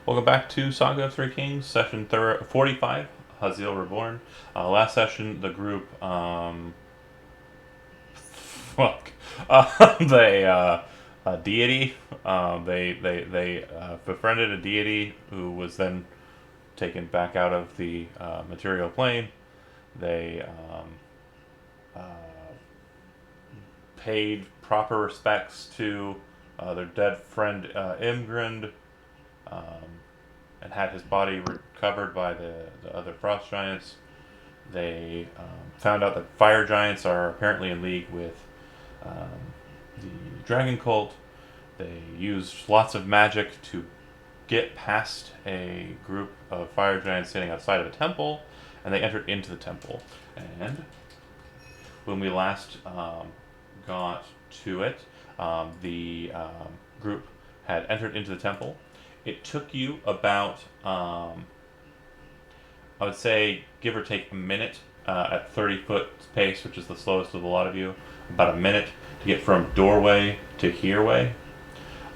Welcome back to Saga of Three Kings, session 45, Hazil Reborn. Last session, the group, fuck, a deity, they befriended a deity who was then taken back out of the material plane. They uh, paid proper respects to their dead friend Imgrind, um, and had his body recovered by the other frost giants. They found out that fire giants are apparently in league with um, the dragon cult. They used lots of magic to get past a group of fire giants standing outside of a temple, and they entered into the temple. And when we last got to it, the group had entered into the temple. It took you about I would say, give or take a minute at 30-foot pace, which is the slowest of a lot of you, about a minute to get from doorway to hereway.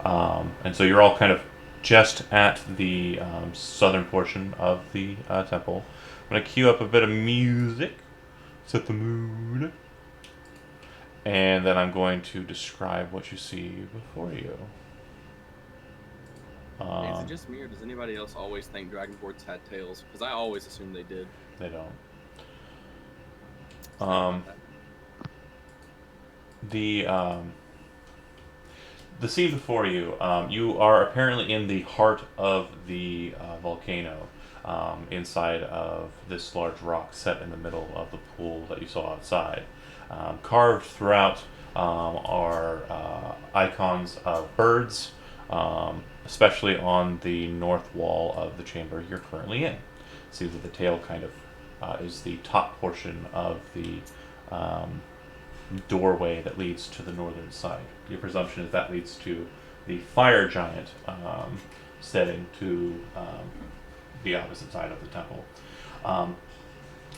And so you're all kind of just at the southern portion of the temple. I'm going to cue up a bit of music, set the mood, and then I'm going to describe what you see before you. Hey, is it Um, just me, or does anybody else always think Dragonborns had tails? Because I always assumed they did. they don't. Sorry Um, about that. the the scene before you, you are apparently in the heart of the volcano, inside of this large rock set in the middle of the pool that you saw outside. Carved throughout are icons of birds, especially on the north wall of the chamber you're currently in. See that the tail kind of is the top portion of the um, doorway that leads to the northern side. Your presumption is that leads to the fire giant setting to the opposite side of the temple. Um,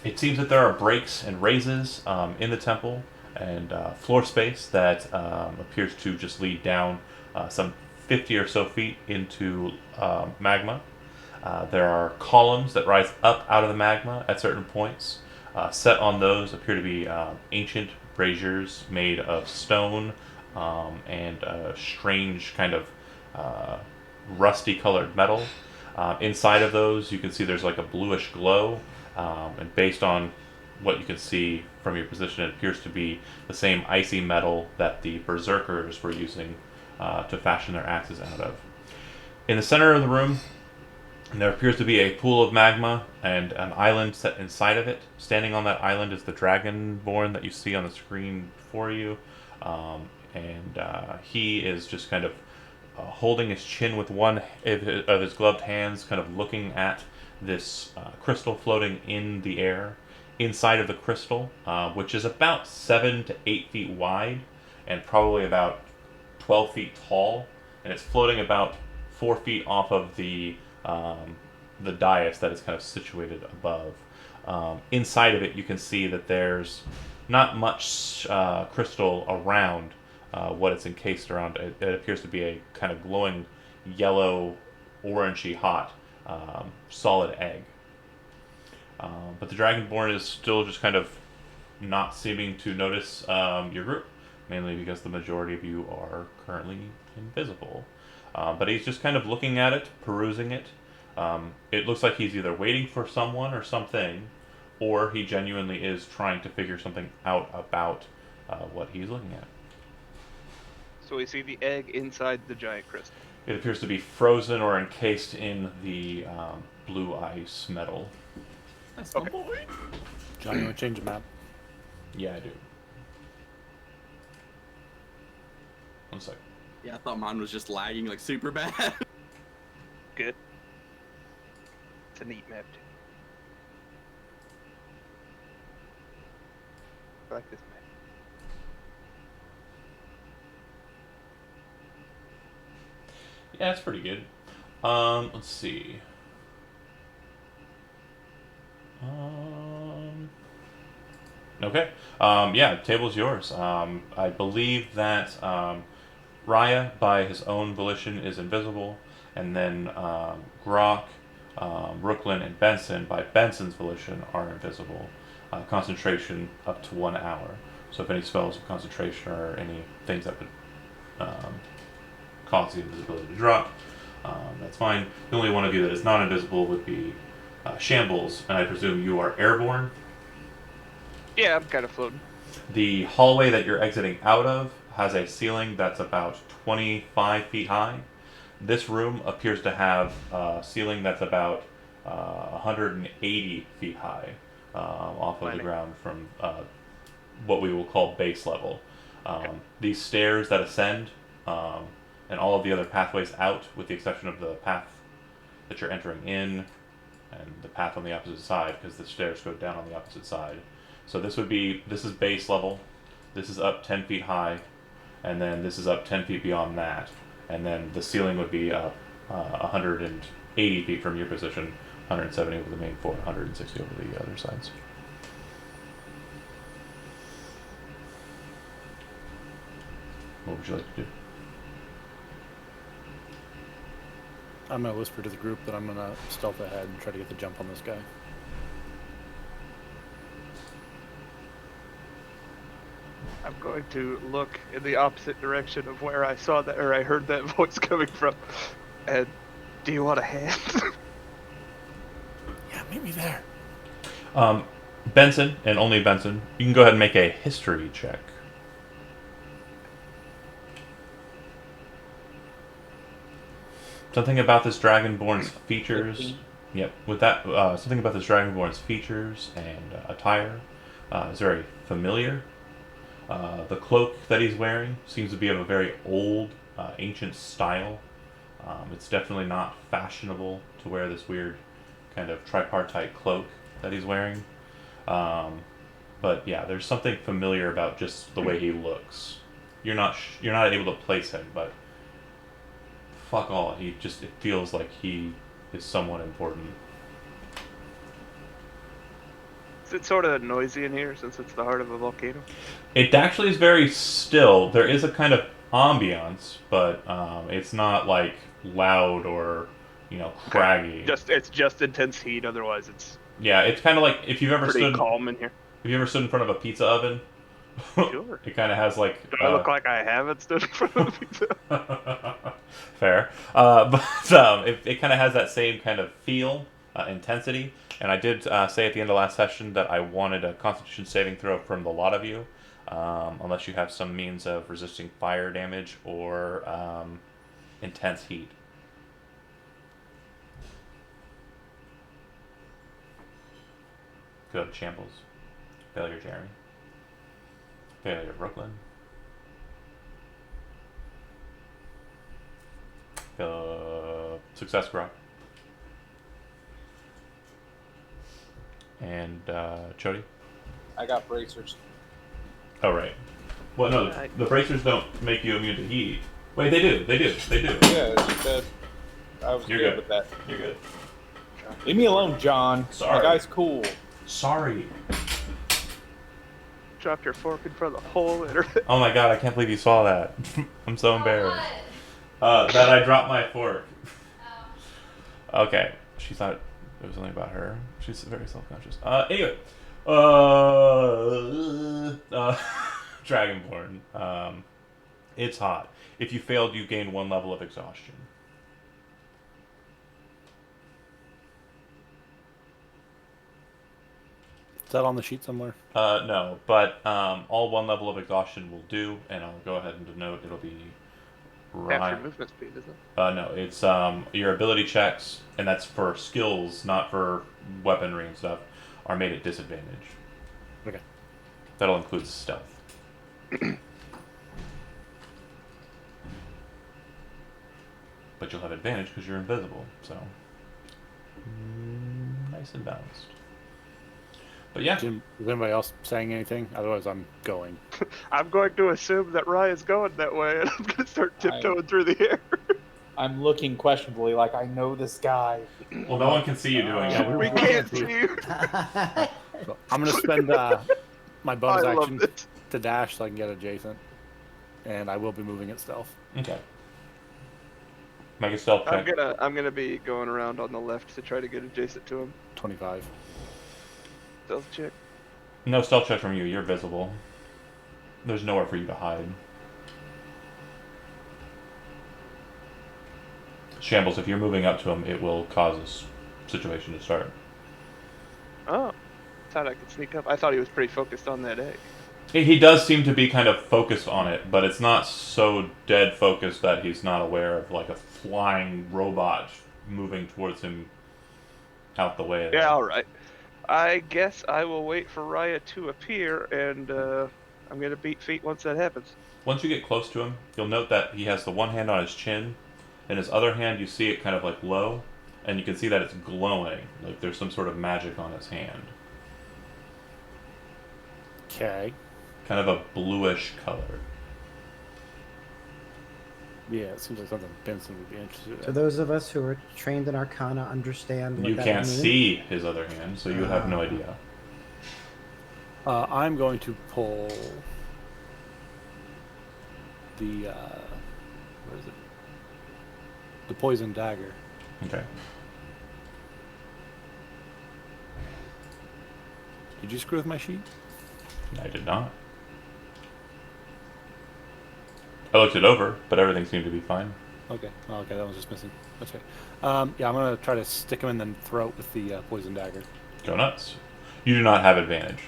it seems that there are breaks and raises in the temple and floor space that appears to just lead down some 50 or so feet into magma. There are columns that rise up out of the magma at certain points. Set on those appear to be ancient braziers made of stone and a strange kind of uh, rusty colored metal. Inside of those, you can see there's like a bluish glow, and based on what you can see from your position, it appears to be the same icy metal that the berserkers were using to fashion their axes out of. In the center of the room, there appears to be a pool of magma and an island set inside of it. Standing on that island is the dragonborn that you see on the screen before you. And he is just kind of holding his chin with one of his gloved hands, kind of looking at this crystal floating in the air. Inside of the crystal, which is about 7 to 8 feet wide and probably about 12 feet tall, and it's floating about 4 feet off of the dais that is kind of situated above. Inside of it, you can see that there's not much crystal around what it's encased around. It appears to be a kind of glowing yellow, orangey hot solid egg. But the Dragonborn is still just kind of not seeming to notice your group, mainly because the majority of you are currently invisible. But he's just kind of looking at it, perusing it. It looks like he's either waiting for someone or something, or he genuinely is trying to figure something out about what he's looking at. So we see the egg inside the giant crystal. It appears to be frozen or encased in the blue ice metal. That's my Okay. boy. Johnny, want to change the map? Yeah, I do. One sec. Yeah, I thought mine was just lagging like super bad. Good. It's a neat map too. I like this map. Yeah, it's pretty good. Let's see. Okay. Yeah, table's yours. I believe that Raya, by his own volition, is invisible, and then Grok, Brooklyn, and Benson, by Benson's volition, are invisible. Concentration up to 1 hour. So if any spells of concentration or any things that would cause the invisibility to drop, that's fine. The only one of you that is not invisible would be Shambles, and I presume you are airborne. Yeah, I'm kind of floating. The hallway that you're exiting out of has a ceiling that's about 25 feet high. This room appears to have a ceiling that's about 180 feet high off of the ground from what we will call base level. These stairs that ascend and all of the other pathways out, with the exception of the path that you're entering in and the path on the opposite side, because the stairs go down on the opposite side. So this is base level, this is up 10 feet high, and then this is up 10 feet beyond that, and then the ceiling would be up 180 feet from your position, 170 over the main floor, 160 over the other sides. What would you like to do? I'm gonna whisper to the group that I'm gonna stealth ahead and try to get the jump on this guy. I'm going to look in the opposite direction of where I saw that, or I heard that voice coming from. And do you want a hand? Yeah, meet me there. Benson, and only Benson, you can go ahead and make a history check. Something about this Dragonborn's features. Yep, with that, something about this Dragonborn's features and attire is very familiar. The cloak that he's wearing seems to be of a very old, ancient style. It's definitely not fashionable to wear this weird kind of tripartite cloak that he's wearing. But yeah, there's something familiar about just the way he looks. You're not able to place him, but fuck all. It feels like he is somewhat important. Is it sort of noisy in here since it's the heart of a volcano? It actually is very still. There is a kind of ambiance, but it's not like loud or craggy. It's just intense heat. Otherwise, it's Yeah, it's kind of like if you've ever pretty stood. calm in here. Have you ever stood in front of a pizza oven? Sure. It kind of has like. Do I look like I haven't stood in front of a pizza? Fair, but it kind of has that same kind of feel, intensity. And I did say at the end of last session that I wanted a Constitution saving throw from the lot of you, unless you have some means of resisting fire damage or intense heat. Good Shambles. Failure Jeremy. Failure Brooklyn. Success Grok. And Chody. I got bracers. Oh, right. Well, no, the bracers don't make you immune to heat. Wait, they do. Yeah, you said I was You're good good with that. You're good. Leave me alone, John. Sorry. My guy's cool. Sorry. Dropped your fork in front of the whole internet. Oh my god, I can't believe you saw that. I'm so embarrassed. That I dropped my fork. Okay. She thought it was something about her. She's very self-conscious. Anyway. Dragonborn. It's hot. If you failed, you gain 1 level of exhaustion. Is that on the sheet somewhere? No, but all 1 level of exhaustion will do, and I'll go ahead and denote it'll be Half your movement speed, isn't it? no, it's your ability checks, and that's for skills, not for weaponry and stuff, are made at disadvantage. Okay. That'll include stealth. But you'll have advantage because you're invisible, so nice and balanced. But yeah. Is anybody else saying anything? Otherwise, I'm going. I'm going to assume that Ryan's going that way, and I'm going to start tiptoeing through the air. I'm looking questionably like I know this guy. Well, no one can see you doing it. We can't see you. So I'm going to spend my bonus I love action this. to dash so I can get adjacent. And I will be moving at stealth. Okay. Make a stealth check. I'm gonna be going around on the left to try to get adjacent to him. 25. Stealth check. No stealth check from you. You're visible. There's nowhere for you to hide. Shambles, if you're moving up to him, it will cause this situation to start. Oh, thought I could sneak up. I thought he was pretty focused on that egg. He does seem to be kind of focused on it, but it's not so dead focused that he's not aware of like a flying robot moving towards him out the way. Yeah, all right. I guess I will wait for Raya to appear, and I'm gonna beat feet once that happens. Once you get close to him, you'll note that he has the one hand on his chin, and his other hand you see it kind of like low, and you can see that it's glowing, like there's some sort of magic on his hand. Okay. Kind of a bluish color. Yeah, it seems like something Benson would be interested in. So those of us who are trained in Arcana understand what You that can't means? see his other hand, so you have no idea. I'm going to pull the what is it? The poison dagger. Okay. Did you screw with my sheet? I did not. I looked it over, but everything seemed to be fine. Okay. Oh, okay, that was just missing. That's right. Yeah, I'm gonna try to stick him in the throat with the poison dagger. Go nuts. You do not have advantage.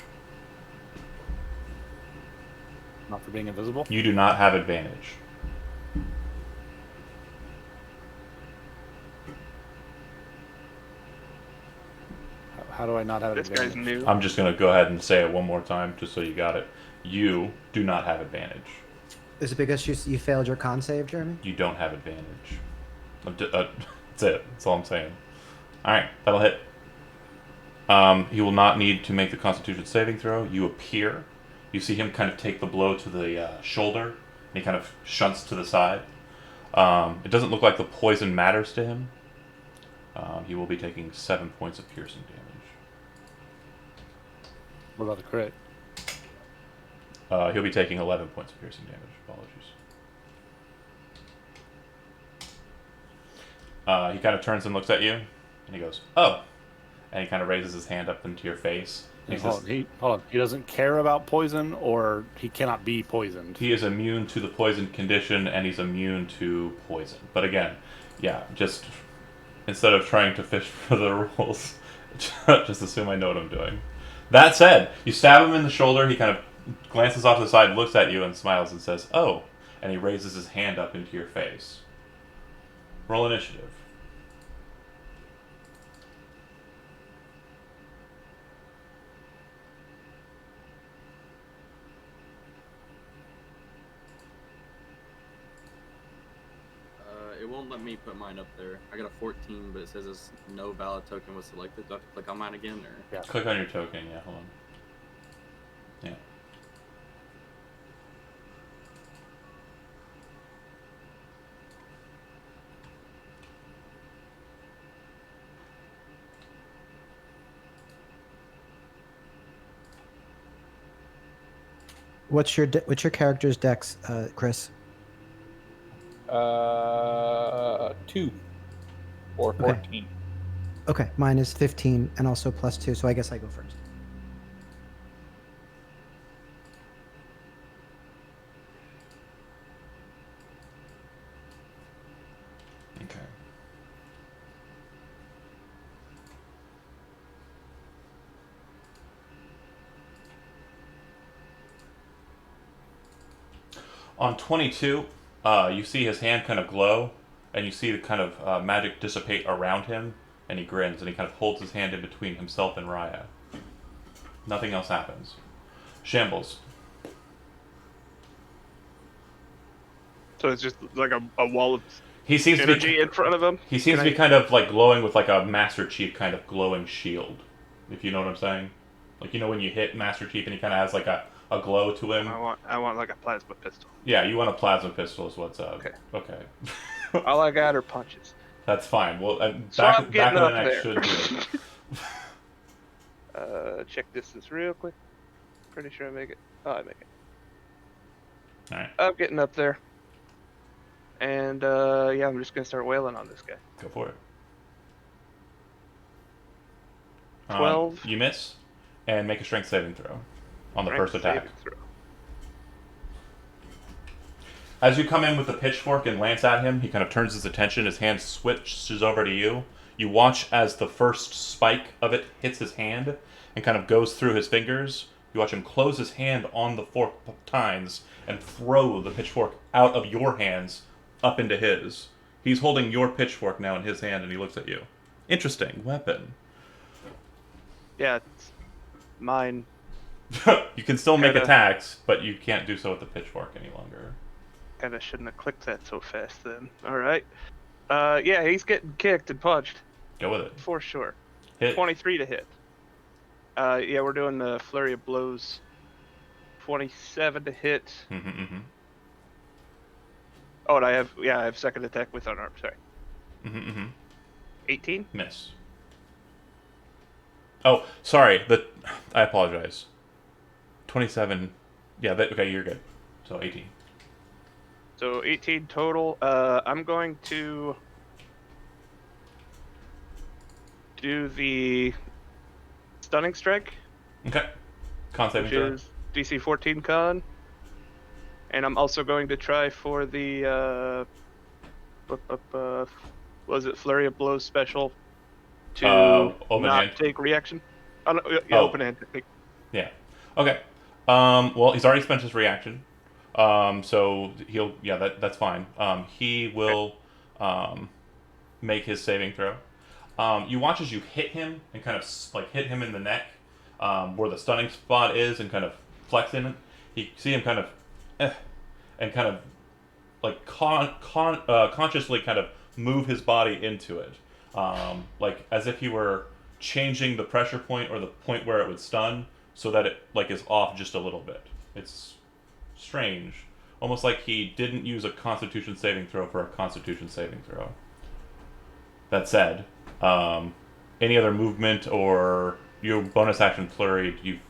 Not for being invisible. You do not have advantage. How do I not have This advantage? guy's new. I'm just going to go ahead and say it one more time, just so you got it. You do not have advantage. Is it because you failed your con save, Jeremy? You don't have advantage. That's it. That's all I'm saying. Alright, that'll hit. He will not need to make the Constitution saving throw. You appear. You see him kind of take the blow to the shoulder, and he kind of shunts to the side. It doesn't look like the poison matters to him. He will be taking 7 points of piercing damage. What about the crit? He'll be taking 11 points of piercing damage. Apologies. He kind of turns and looks at you, and he goes, "Oh," and he kind of raises his hand up into your face. Hey, hold on. He doesn't care about poison, or he cannot be poisoned. He is immune to the poison condition, and he's immune to poison. But again, yeah, just instead of trying to fish for the rules, just assume I know what I'm doing. That said, you stab him in the shoulder, he kind of glances off to the side, looks at you, and smiles and says, "Oh," and he raises his hand up into your face. Roll initiative. It won't let me put mine up there. I got a 14, but it says it's no valid token was selected. Do I have to click on mine again, or? Yeah. Click on your token, yeah, hold on. Yeah. What's your character's dex, Chris? 2 or 14. Okay, mine is 15 and also +2, so I guess I go first. Okay. On 22, you see his hand kind of glow, and you see the kind of magic dissipate around him, and he grins, and he kind of holds his hand in between himself and Raya. Nothing else happens. Shambles. So it's just like a wall of He seems to energy be. in front of him. He seems to be kind of like glowing with like a Master Chief kind of glowing shield, if you know what I'm saying. Like, you know when you hit Master Chief and he kind of has like a glow to him. I want like a plasma pistol. Yeah, you want a plasma pistol is what's up. Okay. Okay. All I got are punches. That's fine. Well, So back I'm of getting the up neck there. should do it. Check distance real quick. Pretty sure I make it. Oh, I make it. Alright. I'm getting up there. And yeah, I'm just gonna start wailing on this guy. Go for it. 12. You miss, and make a strength saving throw on the Strength first attack. saving throw. As you come in with the pitchfork and lance at him, he kind of turns his attention. His hand switches over to you. You watch as the first spike of it hits his hand and kind of goes through his fingers. You watch him close his hand on the fork tines and throw the pitchfork out of your hands up into his. He's holding your pitchfork now in his hand, and he looks at you. Interesting weapon. Yeah, it's mine. You can still make Kinda- attacks, but you can't do so with the pitchfork any longer. Kinda shouldn't have clicked that so fast then. Alright. Yeah, he's getting kicked and punched. Go with it. For sure. Hit. 23 to hit. Yeah, we're doing the flurry of blows. 27 to hit. Mm-hmm. Oh, and I have second attack with unarmed. Sorry. Mm-hmm. 18. Miss. Oh, sorry. I apologize. 27. Yeah, okay, you're good. So 18. So 18 total. I'm going to do the stunning strike, Okay. Con saving which throw. is DC 14 con, and I'm also going to try for the was it flurry of blows special to Open not hand. take reaction. Oh, no, yeah, Oh. open hand. Yeah. Okay. Well, he's already spent his reaction. So he'll. Yeah, that's fine. He will make his saving throw. You watch as you hit him and kind of like hit him in the neck, where the stunning spot is, and kind of flex in it. You see him kind of, and kind of like consciously kind of move his body into it, like as if he were changing the pressure point or the point where it would stun, so that it like is off just a little bit. It's strange, almost like he didn't use a Constitution saving throw for a Constitution saving throw. That said, any other movement or your bonus action flurry, you've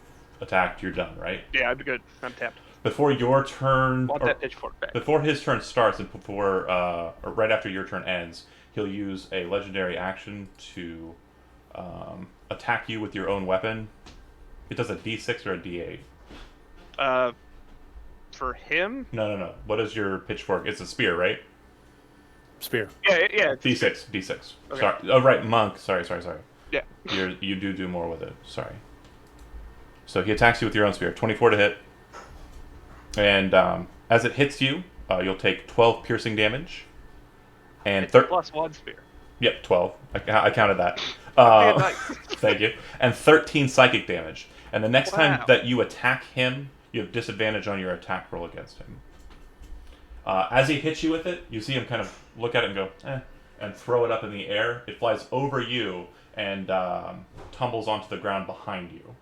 attacked, you're done, right? Yeah, I'm good. I'm tapped. Before your turn, Want or that pitchfork back. before his turn starts, and before or right after your turn ends, he'll use a legendary action to attack you with your own weapon. It does a D6 or a D8. For him? No. What is your pitchfork? It's a spear, right? Spear. Yeah. D6. D6. Okay. Sorry. Oh, right. Monk. Sorry. Yeah. You do more with it. Sorry. So he attacks you with your own spear. 24 to hit. And as it hits you, you'll take 12 piercing damage. And It's a +1 spear. Yep, 12. I counted that. Okay, nice. Thank you. And 13 psychic damage. And the next time Wow. that you attack him, you have disadvantage on your attack roll against him. As he hits you with it, you see him kind of look at it and go, and throw it up in the air. It flies over you and tumbles onto the ground behind you.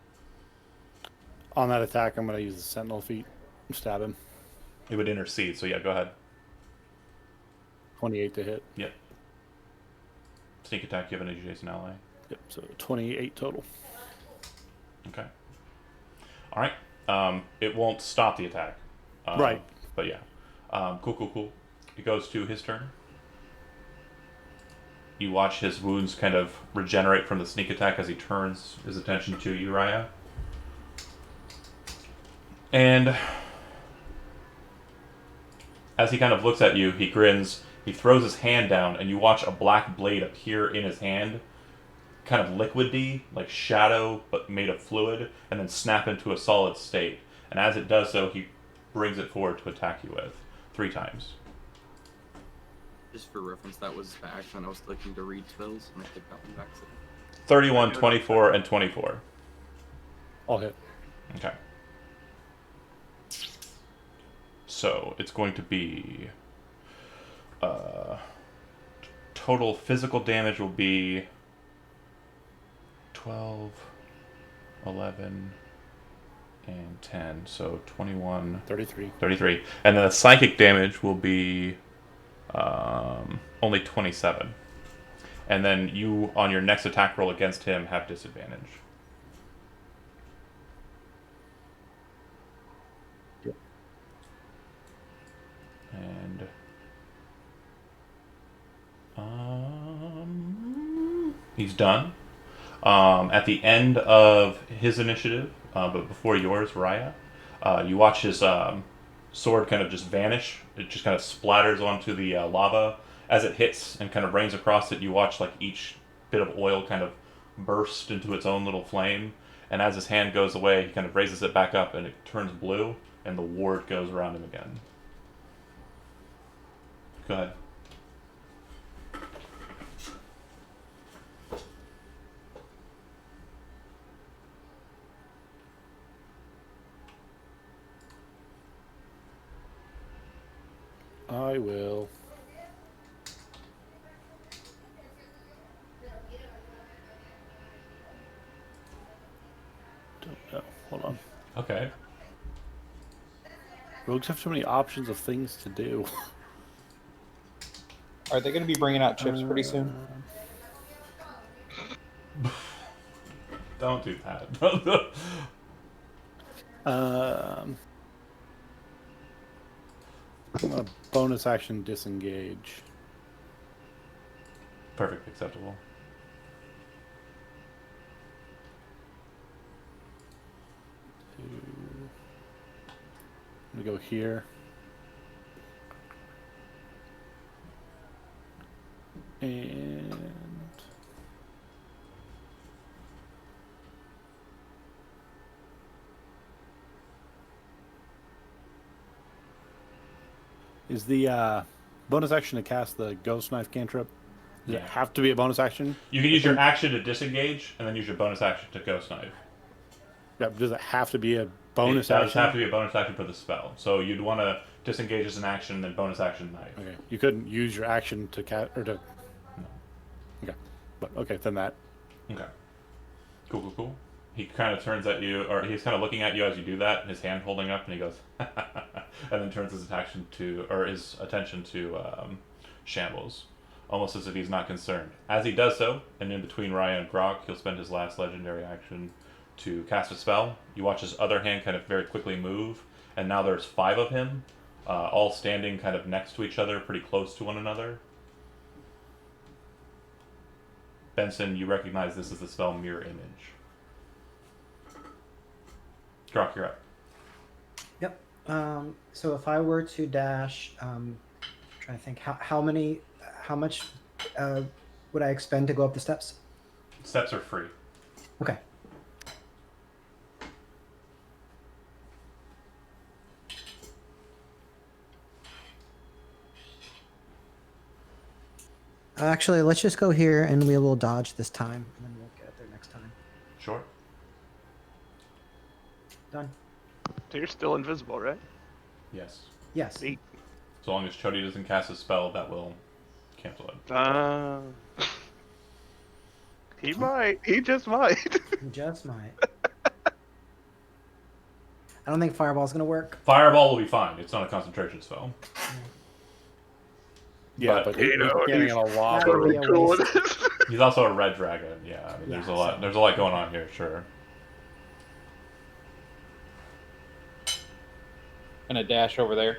On that attack, I'm going to use the Sentinel feat and stab him. It would intercede, so yeah, go ahead. 28 to hit. Yep. Sneak attack given an adjacent ally. Yep, so 28 total. Okay. All right. It won't stop the attack. Right. But yeah. Cool. It goes to his turn. You watch his wounds kind of regenerate from the sneak attack as he turns his attention to Uriah. And as he kind of looks at you, he grins. He throws his hand down, and you watch a black blade appear in his hand, kind of liquidy, like shadow, but made of fluid, and then snap into a solid state. And as it does so, he brings it forward to attack you with 3 times. Just for reference, that was the action I was looking to read spells, and I took that one back. So 31, 24, and 24. All hit. Okay. So it's going to be total physical damage will be 12, 11, and 10. So 21, 33. 33. And then the psychic damage will be only 27. And then you, on your next attack roll against him, have disadvantage. And He's done. At the end of his initiative, but before yours, Raya, you watch his sword kind of just vanish. It just kind of splatters onto the lava as it hits and kind of rains across it. You watch like each bit of oil kind of burst into its own little flame, and as his hand goes away, he kind of raises it back up and it turns blue, and the ward goes around him again. Go ahead. I will. Don't know. Hold on. Okay. Rogues have so many options of things to do. Are they going to be bringing out chips pretty soon? Don't do that. I'm gonna bonus action disengage. Perfect, acceptable. I'm gonna go here. And is the bonus action to cast the ghost knife cantrip? Does it Yeah. have to be a bonus action? You can use your action to disengage, and then use your bonus action to ghost knife. Yeah, does it have to be a bonus It does action? have to be a bonus action for the spell. So you'd want to disengage as an action, then bonus action knife. Okay, you couldn't use your action to or to. No. Okay, but okay, then that. Okay. Cool. He kind of turns at you, or he's kind of looking at you as you do that, his hand holding up, and he goes, and then turns his attention to Shambles, almost as if he's not concerned. As he does so, and in between Ryan and Grog, he'll spend his last legendary action to cast a spell. You watch his other hand kind of very quickly move, and now there's 5 of him, all standing kind of next to each other, pretty close to one another. Benson, you recognize this as the spell Mirror Image. Grok, you're up. Yep. So if I were to dash, trying to think how much would I expend to go up the steps? Steps are free. Okay. Actually, let's just go here and we will dodge this time, and then we'll get up there next time. Sure. Done. So you're still invisible, right? Yes. Yes. Neat. So long as Chody doesn't cast a spell, that will cancel it. He might. He just might. You just might. I don't think Fireball's gonna work. Fireball will be fine. It's not a concentration spell. Yeah, But, but he's you know, standing in a That lava. would be a cool waste. with it. He's also a red dragon. Yeah, I mean, there's a Yeah, lot. so- There's a lot going on here. Sure. Gonna dash over there.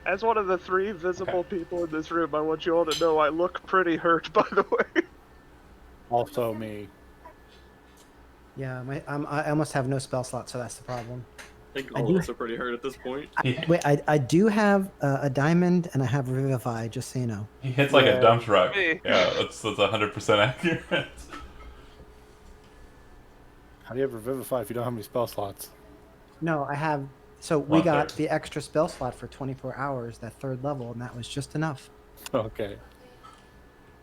As one of the 3 visible people in this room, I want you all to know I look pretty hurt, by the way. Also me. Yeah, I almost have no spell slot, so that's the problem. I think I all do- of us are pretty hurt at this point. I do have a diamond and I have Revivify, just so you know. He hits like a dump truck. Me. Yeah, that's 100% accurate. How do you have Revivify if you don't have any spell slots? No, I have. So we One got third. the extra spell slot for 24 hours, that 3rd level, and that was just enough. Okay.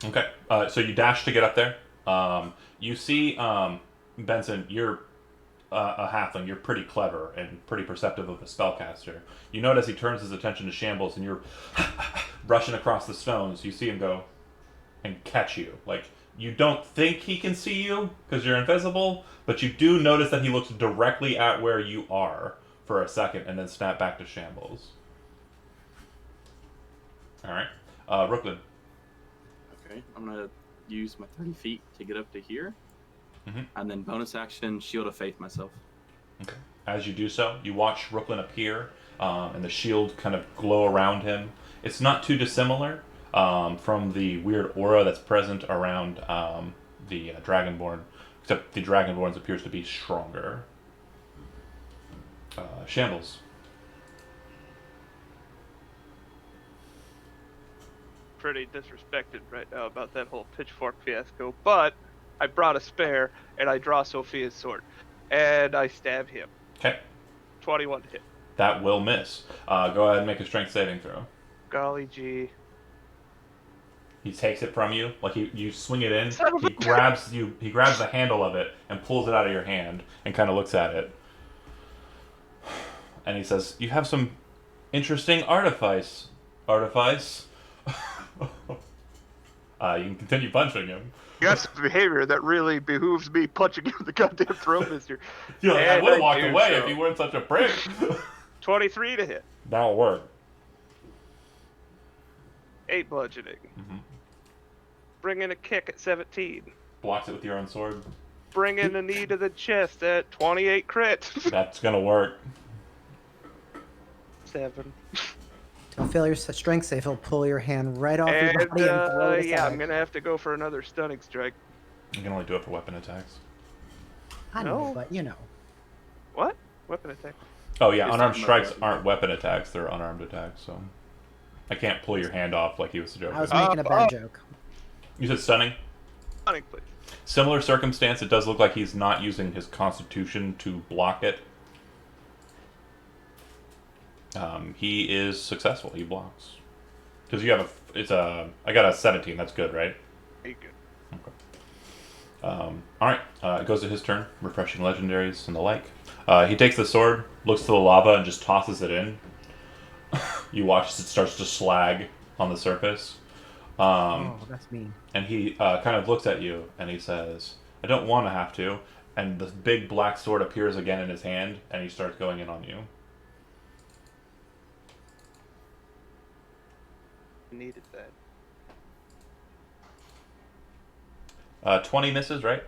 Okay, so you dash to get up there. You see, Benson, you're a halfling. You're pretty clever and pretty perceptive of a spellcaster. You notice he turns his attention to Shambles, and you're rushing across the stones. You see him go and catch you. Like, you don't think he can see you because you're invisible, but you do notice that he looks directly at where you are for a second and then snap back to Shambles. Alright. Brooklyn. Okay, I'm gonna use my 30 feet to get up to here, Mhm. and then bonus action Shield of Faith myself. Okay. As you do so, you watch Brooklyn appear, and the shield kind of glow around him. It's not too dissimilar from the weird aura that's present around the Dragonborn, except the Dragonborn's appears to be stronger. Shambles. Pretty disrespected right now about that whole pitchfork fiasco, but I brought a spare and I draw Sophia's sword and I stab him. Okay. 21 to hit. That will miss. Go ahead and make a strength saving throw. Golly gee. He takes it from you, like you swing it in. Son of He a- grabs you. He grabs the handle of it and pulls it out of your hand and kind of looks at it. And he says, "You have some interesting artifice. Artifice." You can continue punching him. You got some behavior that really behooves me punching you in the goddamn throat, mister. You're like, I And would have I walked do away so. if you weren't such a prick. 23 to hit. That'll work. 8 bludgeoning. Mhm. Bring in a kick at 17. Blocks it with your own sword. Bring in a knee to the chest at 28 crit. That's gonna work. 7. Don't fail your strength save. He'll pull your hand right off your And body and throw it yeah, aside. I'm gonna have to go for another stunning strike. You can only do it for weapon attacks. I know, No. but you know. What? Weapon attack. Oh yeah, He's unarmed talking about strikes weapon. aren't weapon attacks; they're unarmed attacks. So I can't pull your hand off like he was joking. I was making a bad joke. You said stunning. Stunning, please. Similar circumstance. It does look like he's not using his constitution to block it. He is successful. He blocks because you have I got a 17. That's good, right? Very good. All right. It goes to his turn. Refreshing legendaries and the like. He takes the sword, looks to the lava, and just tosses it in. You watch as it starts to slag on the surface. Oh, that's mean. And he kind of looks at you and he says, "I don't want to have to." And the big black sword appears again in his hand, and he starts going in on you. Needed that. 20 misses, right?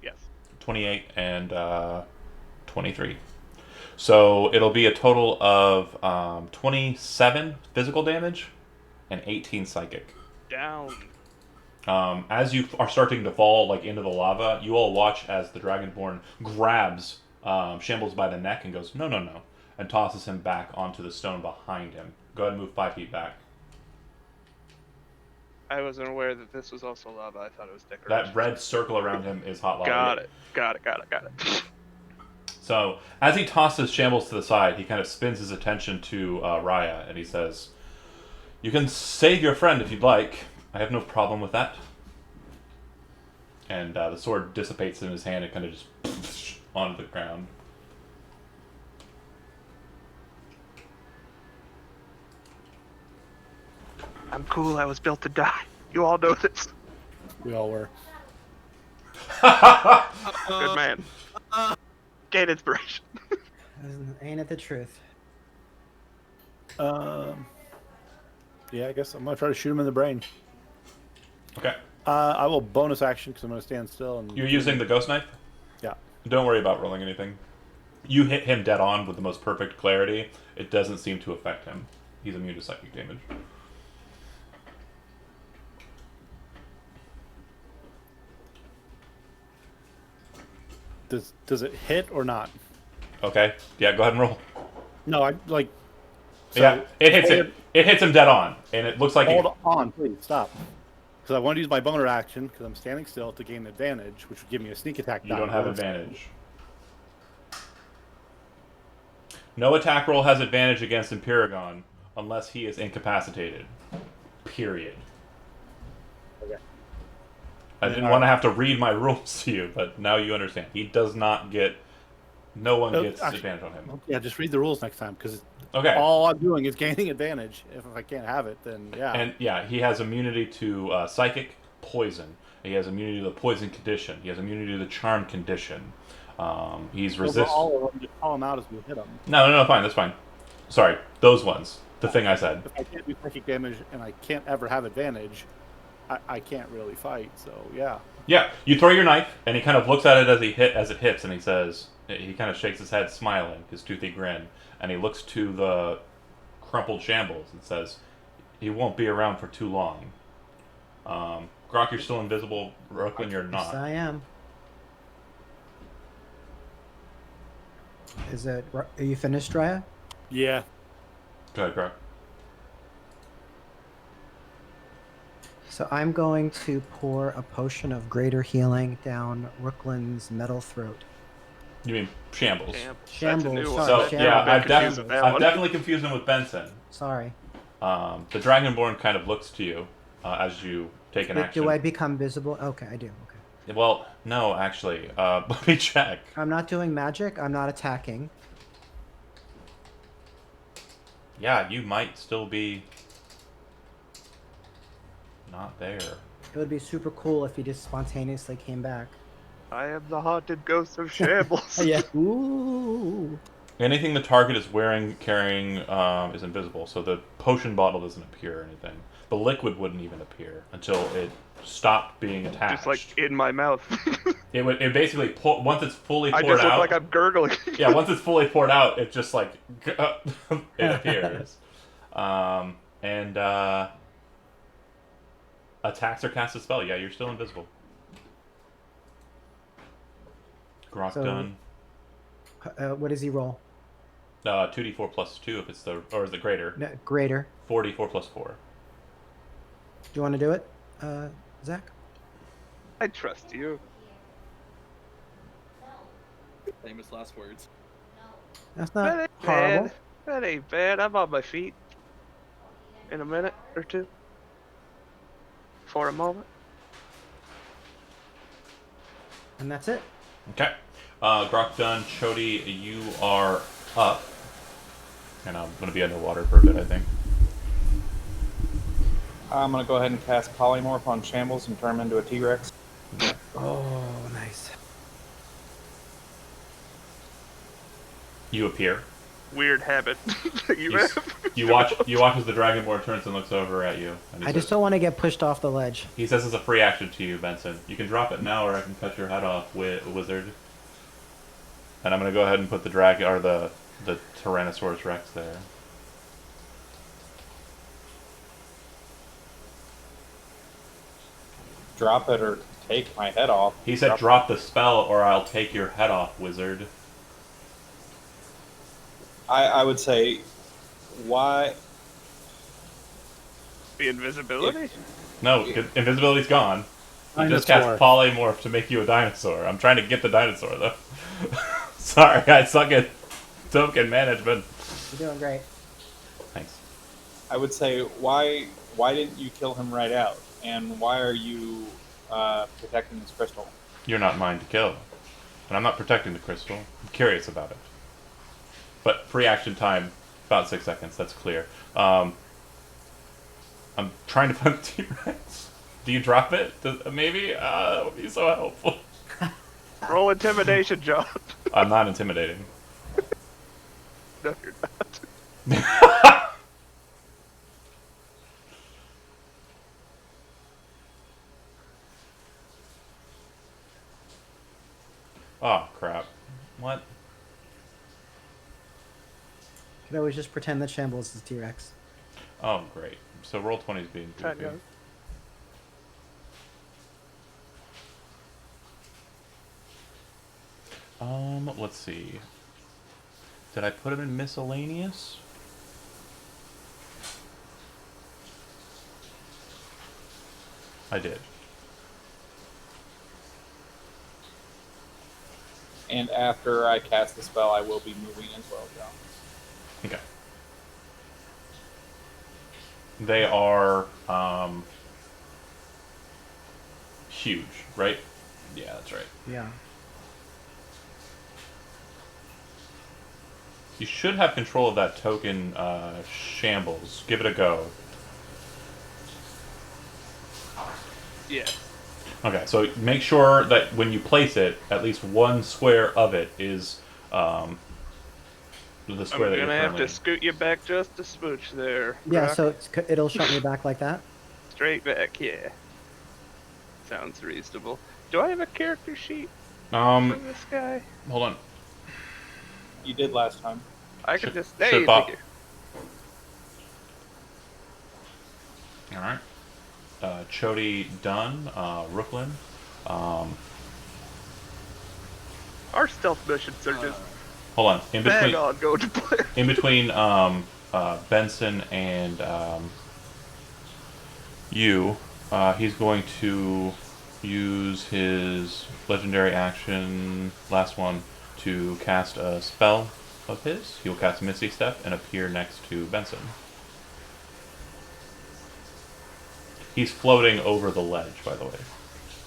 Yes. 28 and 23. So it'll be a total of 27 physical damage and 18 psychic. Down. As you are starting to fall like into the lava, you all watch as the Dragonborn grabs Shambles by the neck and goes, "No, no, no," and tosses him back onto the stone behind him. Go ahead and move 5 feet back. I wasn't aware that this was also lava. I thought it was decoration. That red circle around him is hot lava. Got it. Got it. So as he tosses Shambles to the side, he kind of spins his attention to Raya, and he says, "You can save your friend if you'd like. I have no problem with that." And the sword dissipates in his hand and kind of just onto the ground. I'm cool. I was built to die. You all know this. We all were. Good man. Gain inspiration. Ain't it the truth? Yeah, I guess I'm gonna try to shoot him in the brain. Okay. I will bonus action because I'm gonna stand still and. You're using the ghost knife? Yeah. Don't worry about rolling anything. You hit him dead on with the most perfect clarity. It doesn't seem to affect him. He's immune to psychic damage. Does it hit or not? Okay. Yeah, go ahead and roll. No, I like. So yeah, it hits him. It hits him dead on, and it looks like he, Hold on, please stop. Because I want to use my boner action because I'm standing still to gain advantage, which would give me a sneak attack. you die don't have bonus. advantage. No attack roll has advantage against Empyregon unless he is incapacitated. Period. Okay. I didn't want to have to read my rules to you, but now you understand. He does not get. No one gets actually- advantage on him. Yeah, just read the rules next time because Okay. all I'm doing is gaining advantage. If I can't have it, then yeah. And yeah, he has immunity to psychic, poison. He has immunity to the poison condition. He has immunity to the charm condition. He's Over resist. all of them, just call them out as we hit them. No, fine. That's fine. Sorry, those ones. The thing I said. If I can't do psychic damage and I can't ever have advantage, I can't really fight. So yeah. Yeah, you throw your knife, and he kind of looks at it as it hits, and he says, he kind of shakes his head, smiling, his toothy grin, and he looks to the crumpled Shambles and says, He won't be around for too long. Grok, you're still invisible. Brooklyn, you're Yes, not. I am. Are you finished, Raya? Yeah. Go ahead, Grok. So I'm going to pour a potion of greater healing down Rooklin's metal throat. You mean Shambles? That's a new Shambles, one. sorry, So I'm yeah, a bit confused with that I've one. definitely confused him with Benson. Sorry. The Dragonborn kind of looks to you as you take an action. Do I become visible? Okay, I do. Okay. Well, no, actually. Let me check. I'm not doing magic. I'm not attacking. Yeah, you might still be not there. It would be super cool if he just spontaneously came back. I am the haunted ghost of Shambles. Yeah. Ooh. Anything the target is wearing, carrying, is invisible. So the potion bottle doesn't appear or anything. The liquid wouldn't even appear until it stopped being attached. Just like in my mouth. It basically once it's fully I poured just look out. like I'm gurgling. Yeah, once it's fully poured out, it just like it appears. Attacks or cast a spell. Yeah, you're still invisible. Grok So- done. What does he roll? 2d4 plus 2 if it's or is it greater? No, greater. 4d4 plus 4. Do you want to do it, Zach? I trust you. Famous last words. That's That not ain't horrible. bad. That ain't bad. I'm on my feet. In a minute or two. For a moment. And that's it. Okay. Grok done. Chody, you are up. And I'm going to be underwater for a bit, I think. I'm gonna go ahead and cast Polymorph on Shambles and turn him into a T-Rex. Oh, nice. You appear. Weird habit that you have. You watch as the Dragonborn turns and looks over at you. And he I just don't want to get pushed off the ledge. He says it's a free action to you, Benson. You can drop it now, or I can cut your head off with wizard. And I'm gonna go ahead and put the the Tyrannosaurus Rex there. Drop it or take my head off. He said, "Drop the spell, or I'll take your head off, wizard." I would say, why? The invisibility? No, invisibility's gone. You just cast polymorph to make you a dinosaur. I'm trying to get the dinosaur though. Sorry, I suck at token management. You're doing great. Thanks. I would say, why didn't you kill him right out? And why are you protecting this crystal? You're not mine to kill, and I'm not protecting the crystal. I'm curious about it. But free action time, about 6 seconds. That's clear. I'm trying to find the T-Rex. Do you drop it? Maybe? That would be so helpful. Roll intimidation, John. I'm not intimidating. No, you're not. Oh, crap. What? You could always just pretend that Shambles is T-Rex. Oh, great. So roll 20 is being Trying goofy. to- Let's see. Did I put him in miscellaneous? I did. And after I cast the spell, I will be moving as well, John. Okay. They are huge, right? Yeah, that's right. Yeah. You should have control of that token Shambles. Give it a go. Yeah. Okay, so make sure that when you place it, at least one square of it is the square I'm that you're gonna have currently to scoot you back just a smooch there. Yeah, Brock. so it'll shut me back like that. Straight back, yeah. Sounds reasonable. Do I have a character sheet for in. this guy? Hold on. You did last time. I could Should- just should hey, pop. thank you. All right. Chody done. Rooklyn. Our stealth missions are just Hold on. In bang between, on going to player. in between Benson and you, he's going to use his legendary action, last one, to cast a spell of his. He'll cast Misty Step and appear next to Benson. He's floating over the ledge, by the way.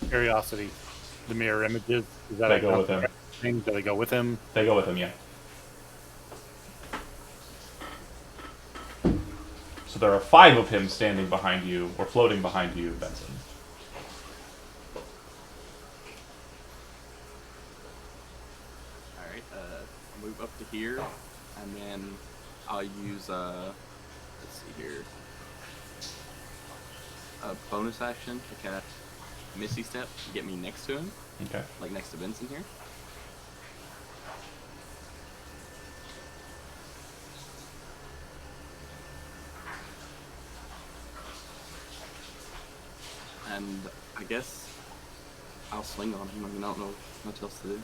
Curiosity. The mirror images. Is that They a go with him. thing? Do they go with him? They go with him, yeah. So there are 5 of him standing behind you, or floating behind you, Benson. Alright, I'll move up to here, and then I'll use, let's see here, a bonus action to cast Misty Step to get me next to him, Okay. like next to Benson here. And I guess I'll swing on him. I mean, I don't know much else to do.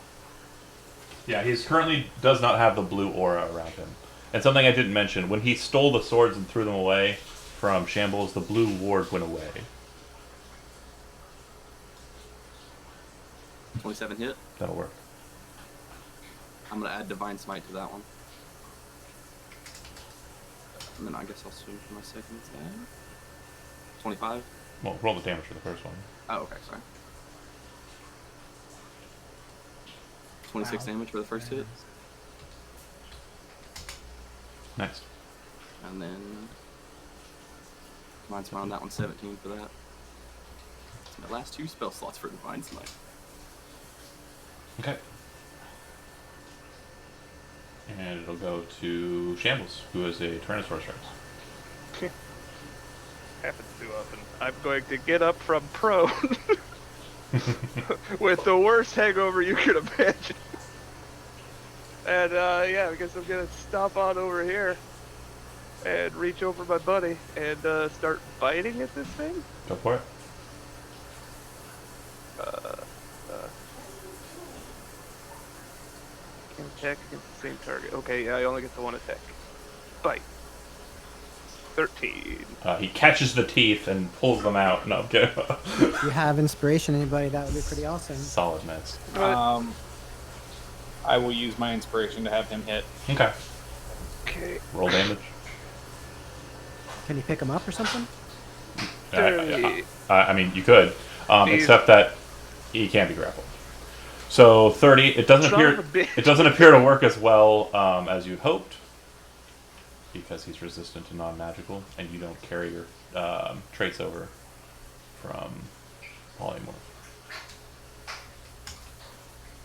Yeah, he's currently does not have the blue aura around him. And something I didn't mention, when he stole the swords and threw them away from Shambles, the blue ward went away. 27 hit. That'll work. I'm gonna add Divine Smite to that one. And then I guess I'll swing for my second attack. 25. Well, roll the damage for the first one. Oh, okay, sorry. 26 Wow. damage for the first hit. Next. And then Divine Smite on that one, 17 for that. So my last 2 spell slots for Divine Smite. Okay. And it'll go to Shambles, who is a Tyrannosaurus Rex. Happens too often. I'm going to get up from prone with the worst hangover you can imagine. And yeah, I guess I'm gonna stop on over here and reach over my buddy and start biting at this thing. Go for it. Can attack against the same target. Okay, yeah, I only get the one attack. Bite. 13. He catches the teeth and pulls them out. No, I'm kidding. If you have inspiration, anybody, that would be pretty awesome. Solid miss. I will use my inspiration to have him hit. Okay. Okay. Roll damage. Can you pick him up or something? I mean, you could, He's- except that he can't be grappled. So 30. It doesn't Son of a appear. bitch. It doesn't appear to work as well as you'd hoped, because he's resistant to non-magical, and you don't carry your traits over from polymorph.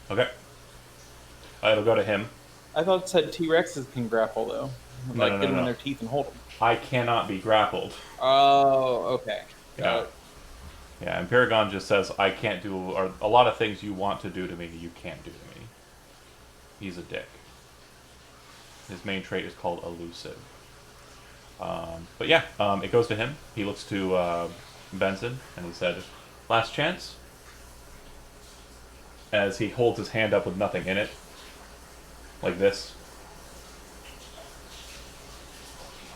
Okay. It'll go to him. I thought it said T-Rexes can grapple, though. No, Like, no, get them no. in their teeth and hold them. I cannot be grappled. Oh, okay. Got Yeah. it. Yeah, and Paragon just says, I can't do, or a lot of things you want to do to me, you can't do to me. He's a dick. His main trait is called elusive. But yeah, it goes to him. He looks to Benson, and he said, last chance. As he holds his hand up with nothing in it. Like this.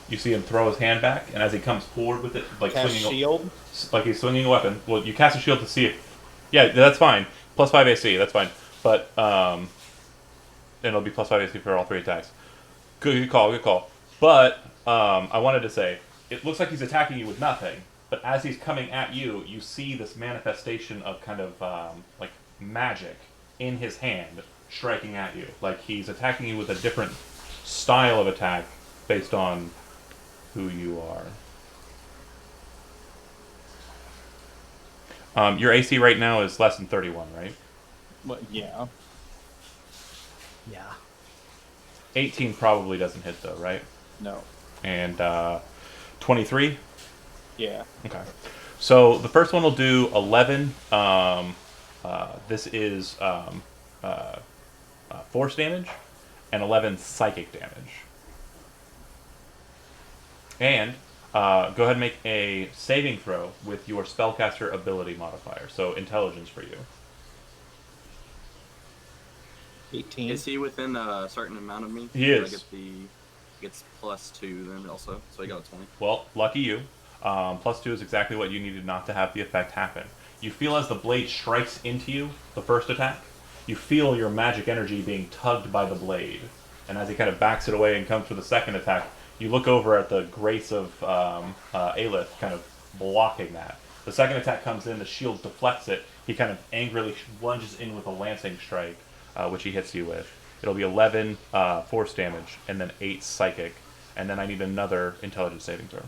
You see him throw his hand back, and as he comes forward with it, like Cast swinging, shield. like he's swinging a weapon. Well, you cast a shield to see if, yeah, that's fine. Plus 5 AC, that's fine. But and it'll be plus 5 AC for all 3 attacks. Good call, good call. But I wanted to say, it looks like he's attacking you with nothing. But as he's coming at you, you see this manifestation of kind of like magic in his hand striking at you. Like he's attacking you with a different style of attack based on who you are. Your AC right now is less than 31, right? Well, yeah. Yeah. 18 probably doesn't hit though, right? No. And 23? Yeah. Okay. So the first one will do 11. This is force damage and 11 psychic damage. And Go ahead and make a saving throw with your spellcaster ability modifier. So intelligence for you. 18. Is he within a certain amount of me? He Do is. I get gets +2 then also, so I got a 20. Well, lucky you. +2 is exactly what you needed not to have the effect happen. You feel as the blade strikes into you, the first attack, you feel your magic energy being tugged by the blade. And as he kind of backs it away and comes for the second attack, you look over at the grace of Aelith kind of blocking that. The second attack comes in, the shield deflects it. He kind of angrily lunges in with a lancing strike, which he hits you with. It'll be 11 force damage, and then 8 psychic. And then I need another intelligence saving throw.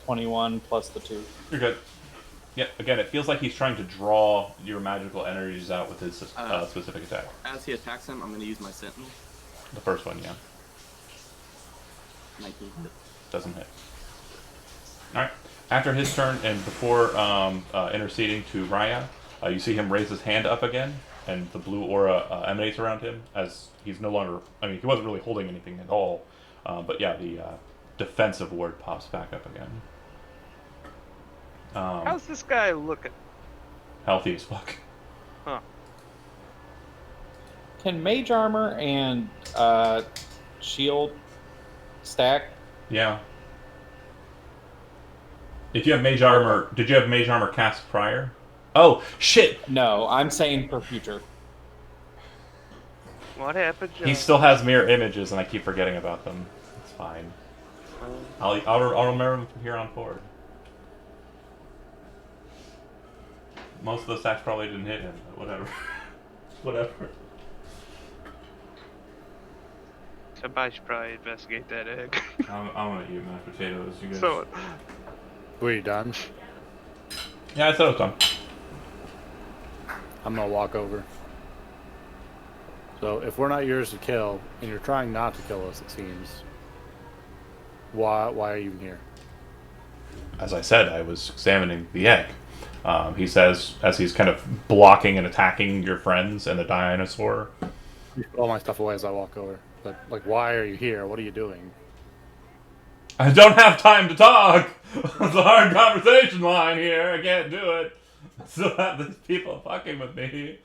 21 plus the 2. You're good. Yeah, again, it feels like he's trying to draw your magical energies out with his specific attack. As he attacks him, I'm going to use my Sentinel. The first one, yeah. 19 hit. Doesn't hit. Alright. After his turn, and before interceding to Raya, you see him raise his hand up again, and the blue aura emanates around him, as he's no longer... I mean, he wasn't really holding anything at all. But yeah, the defensive ward pops back up again. How's this guy looking? Healthy as fuck. Huh. Can mage armor and shield stack? Yeah. If you have mage armor... Did you have mage armor cast prior? Oh, shit! No, I'm saying for future. What happened, John? He still has mirror images, and I keep forgetting about them. It's fine. I'll remember them from here on forward. Most of the stacks probably didn't hit him, but whatever. Whatever. Somebody should probably investigate that egg. I'm gonna eat mashed potatoes, you guys. So, Were you done? Yeah, I said it was done. I'm gonna walk over. So if we're not yours to kill, and you're trying not to kill us, it seems. Why are you here? As I said, I was examining the egg. He says, as he's kind of blocking and attacking your friends and the dinosaur. You put all my stuff away as I walk over. But like, why are you here? What are you doing? I don't have time to talk! It's a hard conversation line here, I can't do it. I still have these people fucking with me.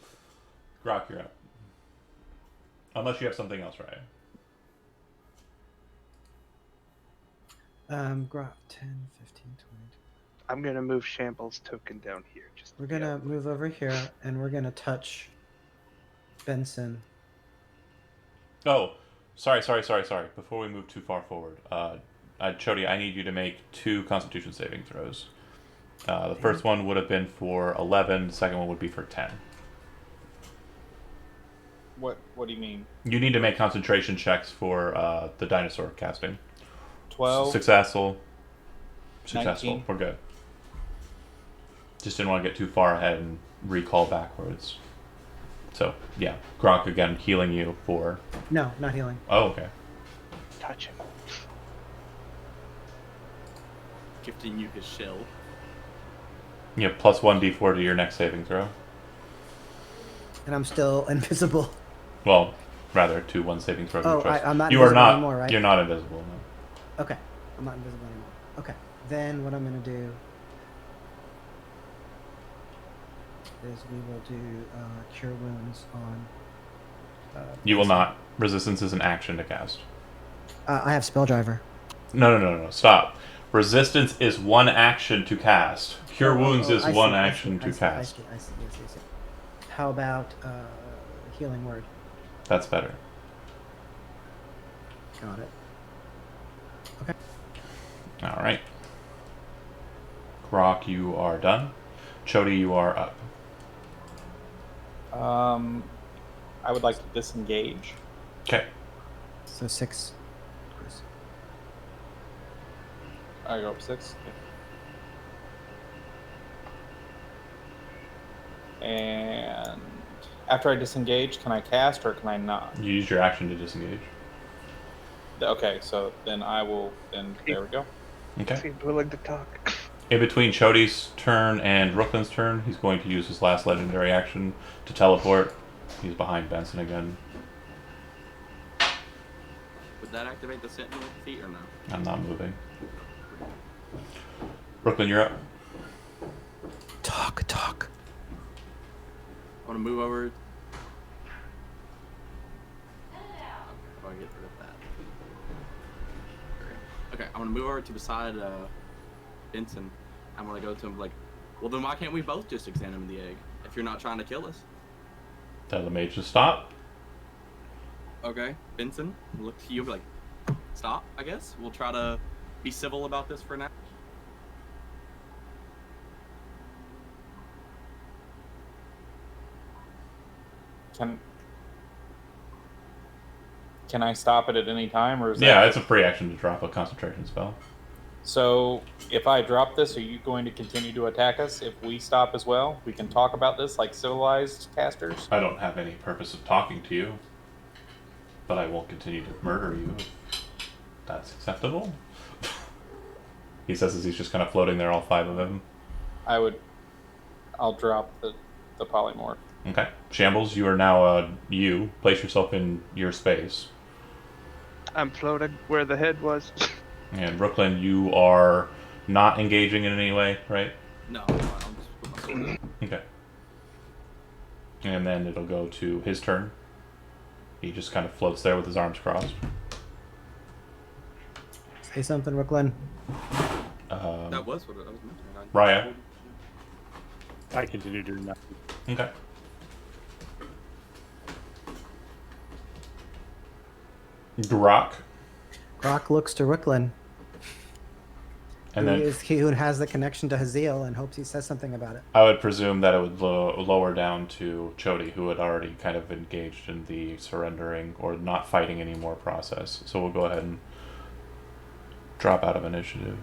Grok, you're up. Unless you have something else, right? Grok 10, 15, 20. I'm gonna move Shambles' token down here. We're gonna move over here, and we're gonna touch Benson. Oh, sorry. Before we move too far forward, Chody, I need you to make 2 Constitution saving throws. The first one would have been for 11. The second one would be for 10. What do you mean? You need to make concentration checks for the dinosaur casting. 12? Successful. 19. We're good. Just didn't want to get too far ahead and recall backwards. So, yeah. Gronk again healing you for... No, not healing. Oh, okay. touch him. Gifting you his shell. You have plus 1d4 to your next saving throw. And I'm still invisible. Well, rather, to 1 saving throw. Oh, I'm not you are invisible not, anymore, right? You're not invisible, no. Okay. I'm not invisible anymore. Okay. Then what I'm going to do is we will do Cure Wounds on... You will not. Resistance is an action to cast. I have Spell Driver. No. Stop. Resistance is 1 action to cast. Cure Wounds is 1 action to cast. I see. Yes. How about Healing Word? That's better. Got it. Okay. Alright. Grok, you are done. Chody, you are up. I would like to disengage. Okay. So 6. I go up 6. Okay. And after I disengage, can I cast or can I not? You use your action to disengage. Okay, so then I will. Then there we go. Okay. Seems willing to talk. In between Chody's turn and Rooklin's turn, he's going to use his last legendary action to teleport He's behind Benson again. Would that activate the sentinel feat or no? I'm not moving. Brooklyn, you're up. Talk. I want to move over. Okay, I want to get rid of that. Okay, I want to move over to beside Benson. I'm going to go to him like, well, then why can't we both just examine the egg if you're not trying to kill us? Tell the mage to stop. Okay, Benson, look to you like, stop, I guess. We'll try to be civil about this for now. Can I stop it at any time, or is Yeah, that... it's a free action to drop a concentration spell. So if I drop this, are you going to continue to attack us if we stop as well? We can talk about this like civilized casters. I don't have any purpose of talking to you, but I won't continue to murder you if that's acceptable. He says as he's just kind of floating there, all five of them. I'll drop the polymorph. Okay. Shambles, you are now you. Place yourself in your space. I'm floating where the head was. And Brooklyn, you are not engaging in any way, right? No, I'll just put my sword up. Okay. And then it'll go to his turn. He just kind of floats there with his arms crossed. Say something, Brooklyn. That was what I was mentioning. Raya. I continue doing that. Okay. Grok. Grok looks to Brooklyn. And then He who has the connection to Hazil and hopes he says something about it. I would presume that it would lower down to Chody, who had already kind of engaged in the surrendering or not fighting anymore process. So we'll go ahead and drop out of initiative.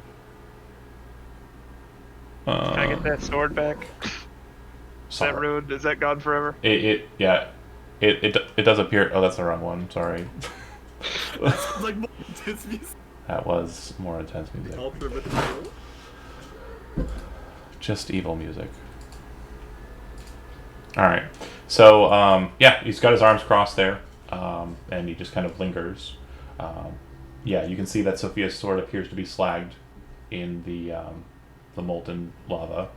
Can I get that sword back? Is that ruined? Is that gone forever? It does appear. Oh, that's the wrong one. Sorry. Like more intense music. That was more intense music. Ultra material. Just evil music. Alright. So, yeah, he's got his arms crossed there. And he just kind of lingers. Yeah, you can see that Sophia's sword appears to be slagged in the molten lava.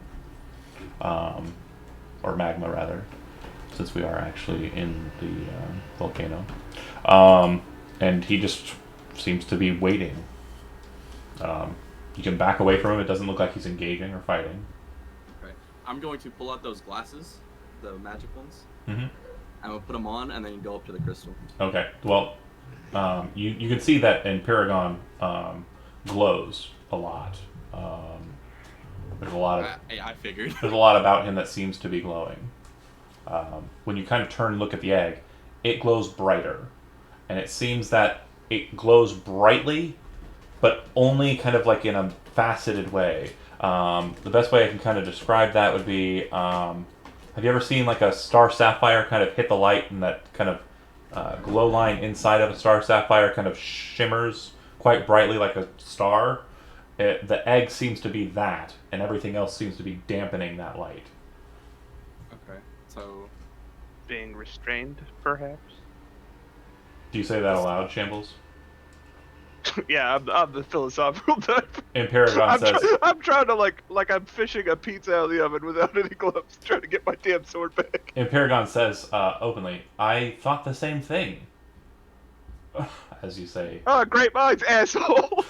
Or magma, rather. Since we are actually in the volcano. And he just seems to be waiting. You can back away from him. It doesn't look like he's engaging or fighting. Okay. I'm going to pull out those glasses, the magic ones. Mm-hmm. I'm going to put them on and then go up to the crystal. Okay. Well, you can see that in Paragon glows a lot. There's a lot of I figured. there's a lot about him that seems to be glowing. When you kind of turn and look at the egg, it glows brighter, and it seems that it glows brightly, but only kind of like in a faceted way. The best way I can kind of describe that would be, have you ever seen like a star sapphire kind of hit the light and that kind of glow line inside of a star sapphire kind of shimmers quite brightly like a star? The egg seems to be that, and everything else seems to be dampening that light. Okay. So, Being restrained, perhaps? Do you say that aloud, Shambles? Yeah, I'm the philosophical type. And Paragon says, I'm trying to like I'm fishing a pizza out of the oven without any gloves, trying to get my damn sword back. and Paragon says openly, I thought the same thing. As you say. Oh, great minds, asshole!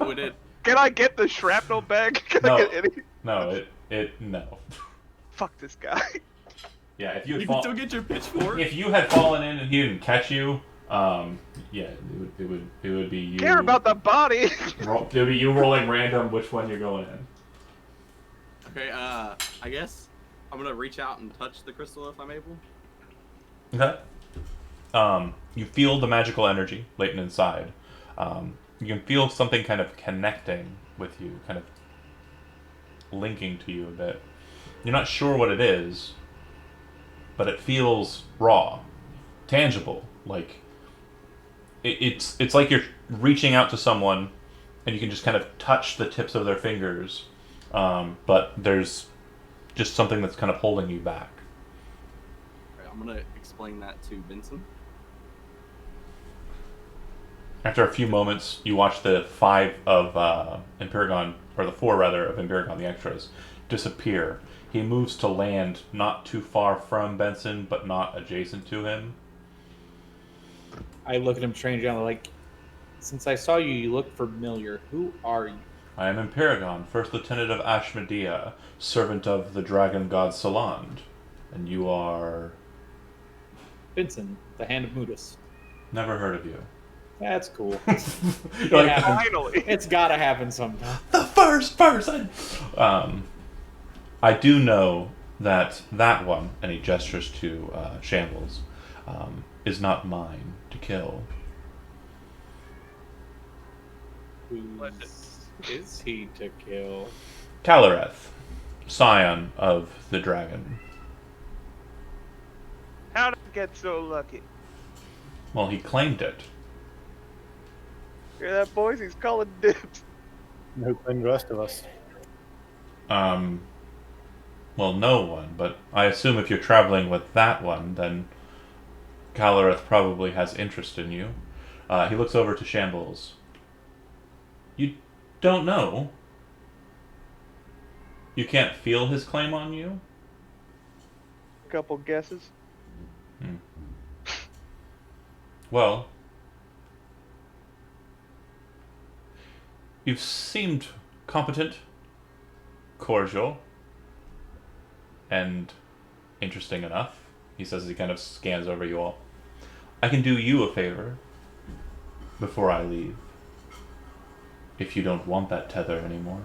would it? Can I get the shrapnel bag? Can No. I get any? No, no. Fuck this guy. Yeah, if you had You can still get your pitchfork. if you had fallen in and he didn't catch you, yeah, it would be you. Care about the body. It would be you rolling random which one you're going in. Okay. I guess I'm gonna reach out and touch the crystal if I'm able. Okay. You feel the magical energy latent inside. You can feel something kind of connecting with you, kind of linking to you a bit. You're not sure what it is, but it feels raw, tangible. Like it's like you're reaching out to someone, and you can just kind of touch the tips of their fingers, but there's just something that's kind of holding you back. Right, I'm gonna explain that to Benson. After a few moments, you watch the 5 of Empyregon, or the 4 rather, of Empyregon, the extras, disappear. He moves to land not too far from Benson, but not adjacent to him. I look at him strangely. I'm like, since I saw you, you look familiar. Who are you? I am Empyregon, First Lieutenant of Ashmedea, servant of the dragon god Saland. And you are... Vincent, the Hand of Mudus. Never heard of you. That's cool. You're like, Finally. It's gotta happen sometime. the first person! I do know that one, and he gestures to Shambles, is not mine to kill. Who is he to kill? Calareth, scion of the dragon. How did I get so lucky? Well, he claimed it. Hear that, boys? He's calling dibs. Who claimed the rest of us? Well, no one, but I assume if you're traveling with that one, then Calareth probably has interest in you. He looks over to Shambles. You don't know? You can't feel his claim on you? Couple guesses. Well, you've seemed competent, cordial, and interesting enough, he says as he kind of scans over you all. I can do you a favor before I leave, if you don't want that tether anymore.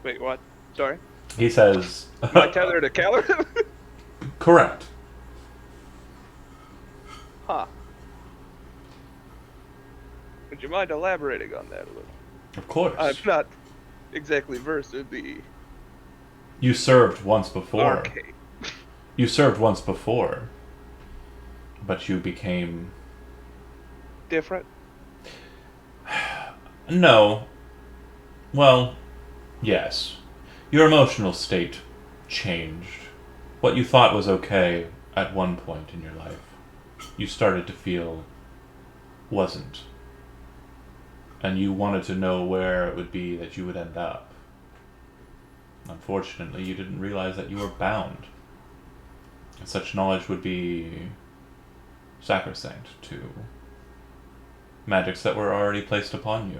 Wait, what? Sorry. He says... My tether to Keller? Correct. Huh. Would you mind elaborating on that a little? Of course. I'm not exactly versed in the You served once before. arcade. You served once before. But you became... Different? No. Well, yes. Your emotional state changed. What you thought was okay at one point in your life, you started to feel wasn't. And you wanted to know where it would be that you would end up. Unfortunately, you didn't realize that you were bound. And such knowledge would be sacrosanct to magics that were already placed upon you.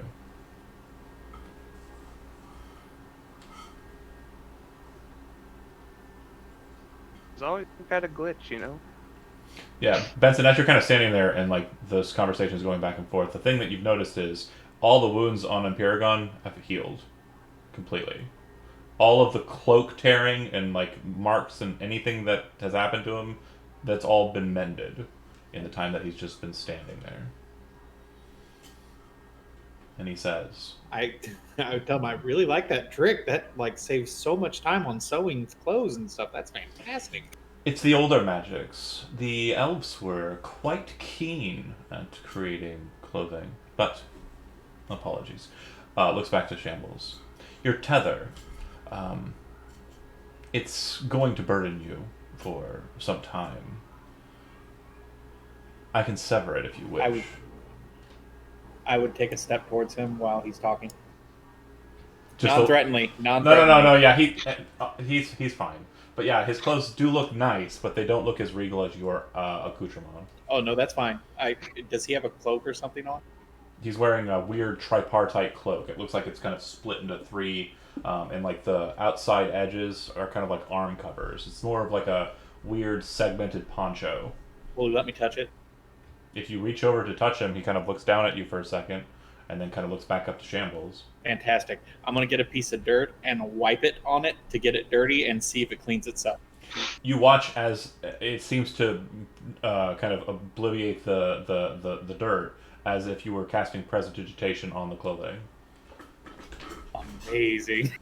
There's always got a glitch, you know? Yeah, Benson, as you're kind of standing there and like this conversation is going back and forth, the thing that you've noticed is all the wounds on Empyregon have healed completely. All of the cloak tearing and like marks and anything that has happened to him, that's all been mended in the time that he's just been standing there. And he says, I would tell him I really like that trick. That like saves so much time on sewing clothes and stuff. That's fantastic. it's the older magics. The elves were quite keen at creating clothing, but apologies. Looks back to Shambles. Your tether, it's going to burden you for some time. I can sever it if you wish. I would take a step towards him while he's talking. Just Non-threateningly. No. Yeah, he's fine. But yeah, his clothes do look nice, but they don't look as regal as your accoutrement. Oh no, that's fine. Does he have a cloak or something on? He's wearing a weird tripartite cloak. It looks like it's kind of split into three, and like the outside edges are kind of like arm covers. It's more of like a weird segmented poncho. Will you let me touch it? If you reach over to touch him, he kind of looks down at you for a second, and then kind of looks back up to Shambles. Fantastic. I'm going to get a piece of dirt and wipe it on it to get it dirty and see if it cleans itself. You watch as it seems to kind of obliviate the dirt, as if you were casting prestidigitation on the clothing. Amazing.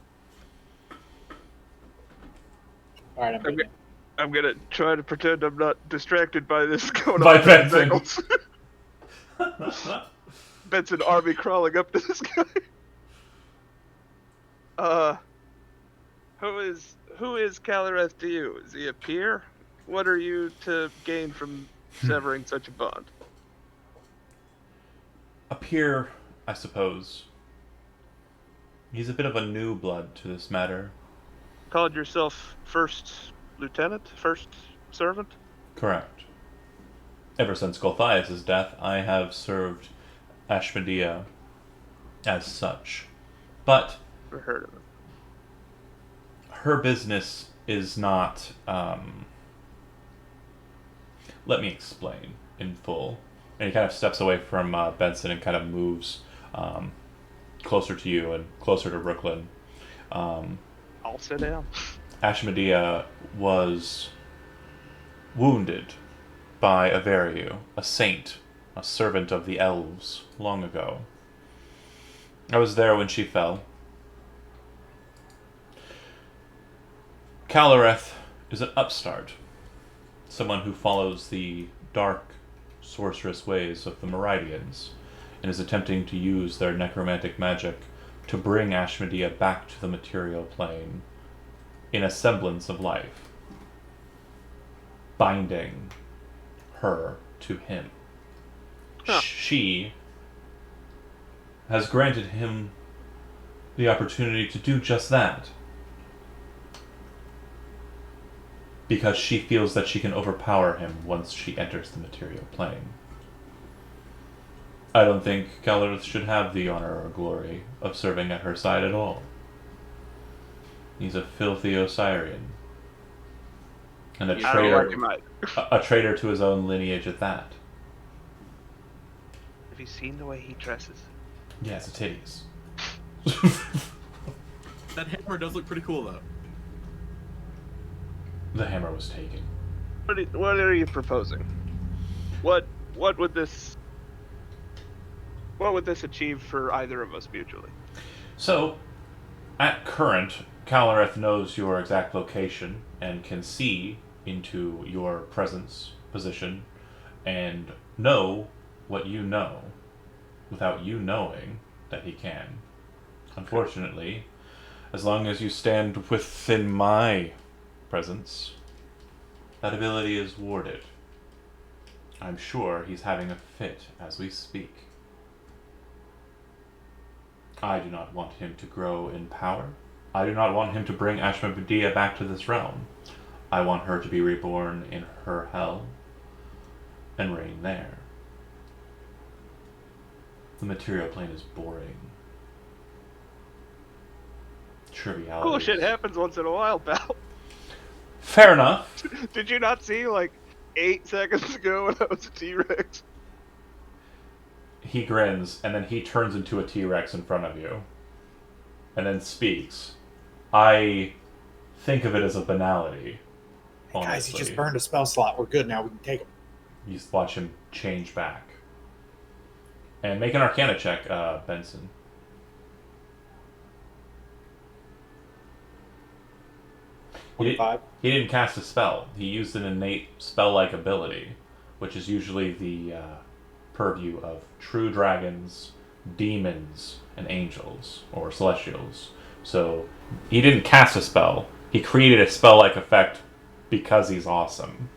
All right, I'm good. I'm gonna try to pretend I'm not distracted by this going By on. Benson. Benson army crawling up to this guy. who is Calareth to you? Is he a peer? What are you to gain from severing such a bond? A peer, I suppose. He's a bit of a new blood to this matter. Called yourself first lieutenant, first servant? Correct. Ever since Gulthias' death, I have served Ashmedea as such. But Never heard of him. her business is not. Let me explain in full. And he kind of steps away from Benson and kind of moves closer to you and closer to Brooklyn. I'll sit down. Ashmedea was wounded by a Averiu, a saint, a servant of the elves, long ago. I was there when she fell. Calareth is an upstart, someone who follows the dark, sorcerous ways of the Meridians, and is attempting to use their necromantic magic to bring Ashmedea back to the material plane in a semblance of life, binding her to him. Huh. She has granted him the opportunity to do just that, because she feels that she can overpower him once she enters the material plane. I don't think Calareth should have the honor or glory of serving at her side at all. He's a filthy Osirian. And a I I don't like traitor, him either. a traitor to his own lineage at that. Have you seen the way he dresses? Yeah, it's a titties. That hammer does look pretty cool though. The hammer was taken. What are you proposing? What would this achieve for either of us mutually? So, at current, Calareth knows your exact location and can see into your presence, position, and know what you know without you knowing that he can. Unfortunately, as long as you stand within my presence, that ability is warded. I'm sure he's having a fit as we speak. I do not want him to grow in power. I do not want him to bring Ashmedea back to this realm. I want her to be reborn in her hell and reign there. The material plane is boring. Trivialities. Cool shit happens once in a while, pal. Fair enough. Did you not see, like, 8 seconds ago when I was a T-Rex? He grins, and then he turns into a T-Rex in front of you. And then speaks. I think of it as a banality. Hey guys, he honestly. just burned a spell slot. We're good now. We can take him. You just watch him change back. And make an Arcana check, Benson. He 25. didn't cast a spell. He used an innate spell-like ability, which is usually the purview of true dragons, demons, and angels, or celestials. So, he didn't cast a spell. He created a spell-like effect because he's awesome.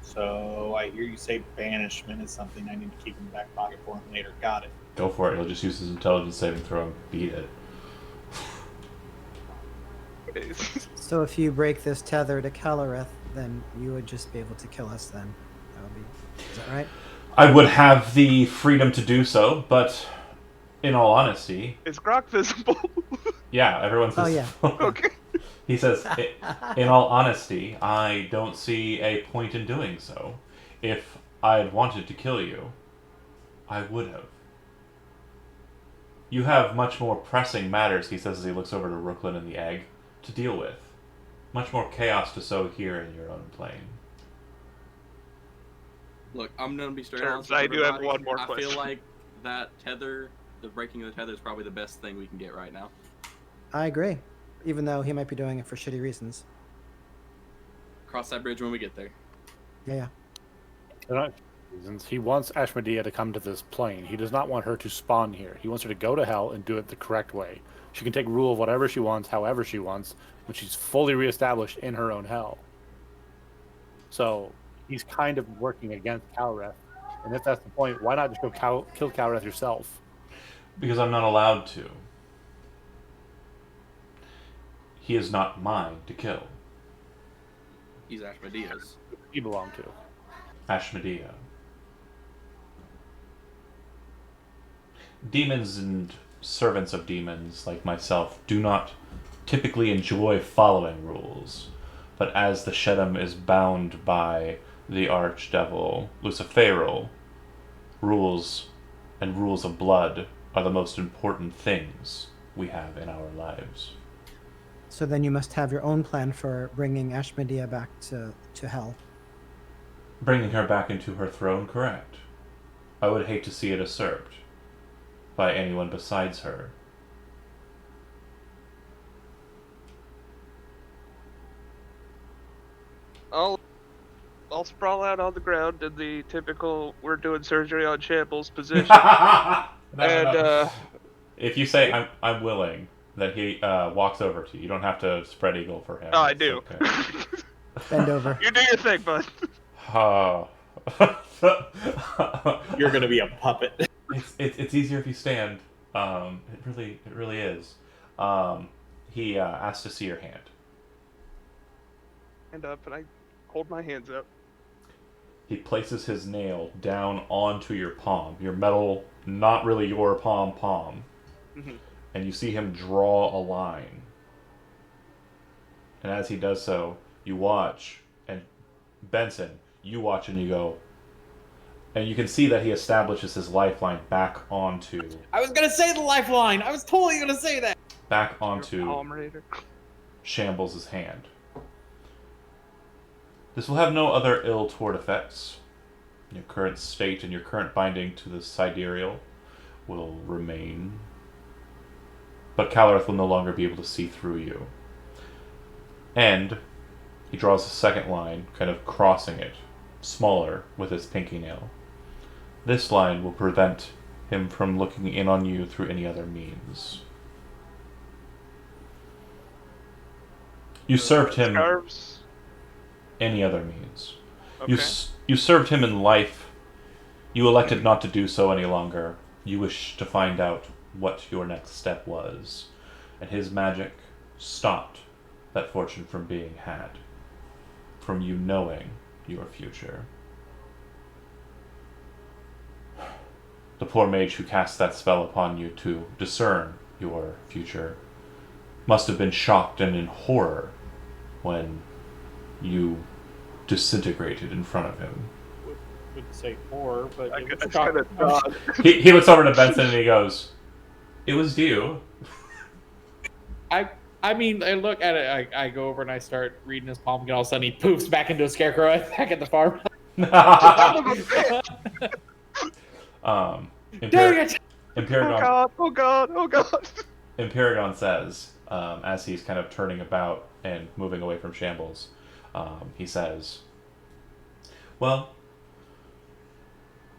So I hear you say banishment is something I need to keep in the back pocket for him later. Got it. Go for it. He'll just use his intelligence saving throw and beat it. So if you break this tether to Calareth, then you would just be able to kill us then. That would be... Is that right? I would have the freedom to do so, but in all honesty, Is Grok visible? yeah, everyone's. Oh, yeah. Okay. He says, in all honesty, I don't see a point in doing so. If I had wanted to kill you, I would have. You have much more pressing matters, he says as he looks over to Brooklyn and the egg, to deal with. Much more chaos to sow here in your own plane. Look, I'm gonna be straight Sure, honest with I do have everybody. one more I question. feel like that tether, the breaking of the tether, is probably the best thing we can get right now. I agree. Even though he might be doing it for shitty reasons. Cross that bridge when we get there. Yeah, yeah. And reasons. He wants Ashmedea to come to this plane. He does not want her to spawn here. He wants her to go to hell and do it the correct way. She can take rule of whatever she wants, however she wants, when she's fully reestablished in her own hell. So he's kind of working against Kalreth. And if that's the point, why not just go kill Kalreth yourself? Because I'm not allowed to. He is not mine to kill. He's Ashmedea's. You belong to. Ashmedea. Demons and servants of demons, like myself, do not typically enjoy following rules. But as the Shedem is bound by the archdevil Luciferal, rules and rules of blood are the most important things we have in our lives. So then you must have your own plan for bringing Ashmedea back to hell. Bringing her back into her throne, correct. I would hate to see it usurped by anyone besides her. I'll sprawl out on the ground in the typical "we're doing surgery on shambles" position, and if you say I'm willing, then he walks over to you. You don't have to spread eagle for him. oh, I It's do. okay. Bend over. You do your thing, bud. Oh. You're gonna be a puppet. It's easier if you stand. It really is. He asks to see your hand. Hand up, and I hold my hands up. He places his nail down onto your palm, your metal, not really your palm, Mhm. and you see him draw a line. And as he does so, you watch, and Benson, you watch and you go, and you can see that he establishes his lifeline back onto I was gonna say the lifeline. I was totally gonna say that. back onto Palm reader. Shambles' hand. This will have no other ill toward effects. Your current state and your current binding to the sidereal will remain. But Kalreth will no longer be able to see through you. And he draws a second line, kind of crossing it, smaller, with his pinky nail. This line will prevent him from looking in on you through any other means. You served him Scarves. any other means. Okay. You served him in life. You elected not to do so any longer. You wished to find out what your next step was. And his magic stopped that fortune from being had. From you knowing your future. The poor mage who cast that spell upon you to discern your future must have been shocked and in horror when you disintegrated in front of him. Would say horror, but I it was it's kind of shocking. odd. He looks over to Benson and he goes, "It was you." I mean, I look at it. I go over and I start reading his palm, and all of a sudden he poofs back into a scarecrow back at the farm. Dang it! Oh Empyregon, god! Oh god! Oh god! Empyregon says, as he's kind of turning about and moving away from Shambles, he says, "Well,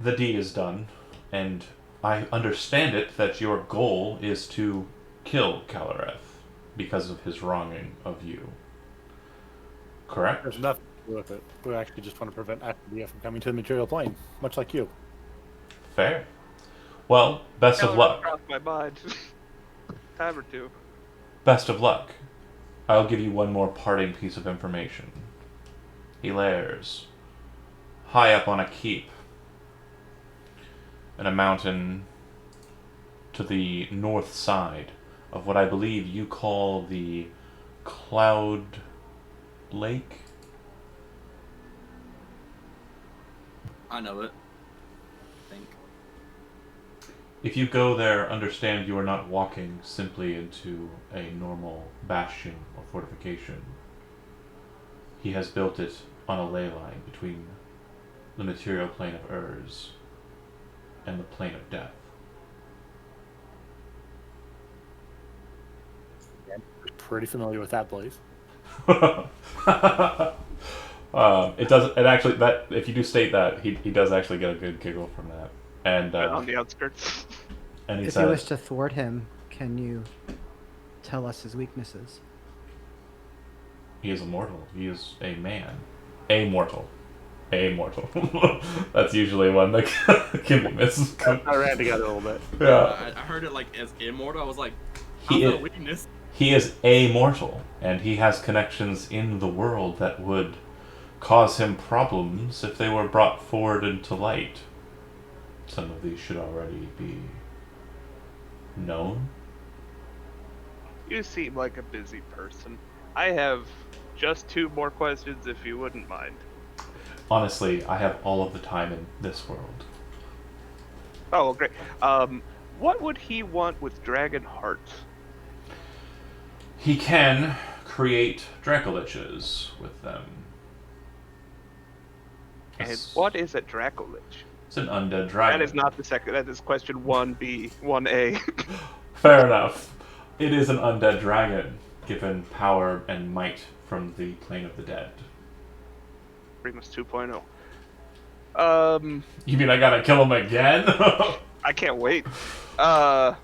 the deed is done, and I understand it that your goal is to kill Kalreth because of his wronging of you. Correct?" There's nothing to do with it. We actually just want to prevent Ashmedea from coming to the material plane, much like you. Fair. Well, best of luck. Crossed my mind. Time or two. Best of luck. I'll give you one more parting piece of information. He lairs high up on a keep in a mountain to the north side of what I believe you call the Cloud Lake. I know it. I think. If you go there, understand you are not walking simply into a normal bastion or fortification. He has built it on a ley line between the material plane of Urs and the plane of death. Pretty familiar with that place. It does. It actually that if you do state that he does actually get a good giggle from that, and On the outskirts. and he If you wish says to thwart him, can you tell us his weaknesses? he is immortal. He is a man, immortal, immortal. That's usually one that can be missed. I ran together a little bit. Yeah, I heard it like as immortal. I was like, He how's that is- a weakness? he is immortal, and he has connections in the world that would cause him problems if they were brought forward into light. Some of these should already be known. You seem like a busy person. I have just 2 more questions if you wouldn't mind. Honestly, I have all of the time in this world. Oh, well, great. What would he want with Dragon Heart? He can create Dracoliches with them. And It's- what is a Dracolich? It's an undead dragon. That is not the second. That is question 1B, 1A. Fair enough. It is an undead dragon, given power and might from the plane of the dead. Remus 2.0. You mean I gotta kill him again? I can't wait. he, had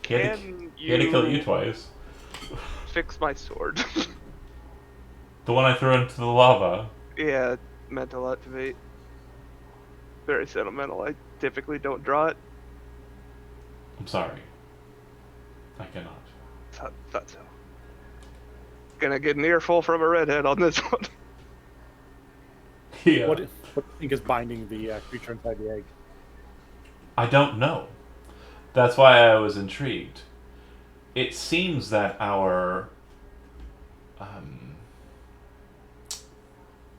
Can he had to kill you twice. fix my sword? The one I threw into the lava. Yeah, mental activate. Very sentimental. I typically don't draw it. I'm sorry. I cannot. Thought so. Gonna get an earful from a redhead on this one. Yeah. What do you think is binding the creature inside the egg? I don't know. That's why I was intrigued. It seems that our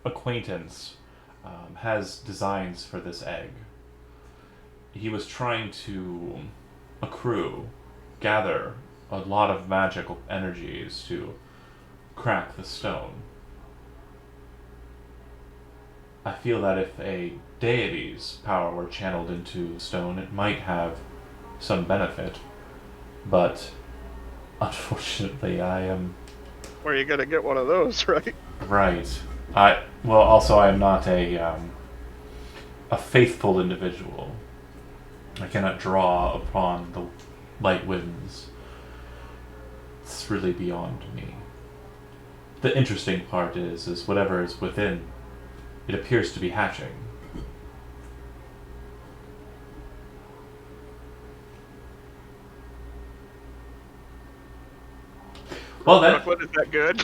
acquaintance has designs for this egg. He was trying to gather a lot of magical energies to crack the stone. I feel that if a deity's power were channeled into stone, it might have some benefit. But unfortunately, I am Where you gonna get one of those, right? right. Also I am not a faithful individual. I cannot draw upon the light winds. It's really beyond me. The interesting part is whatever is within, it appears to be hatching. Well then, What is that good?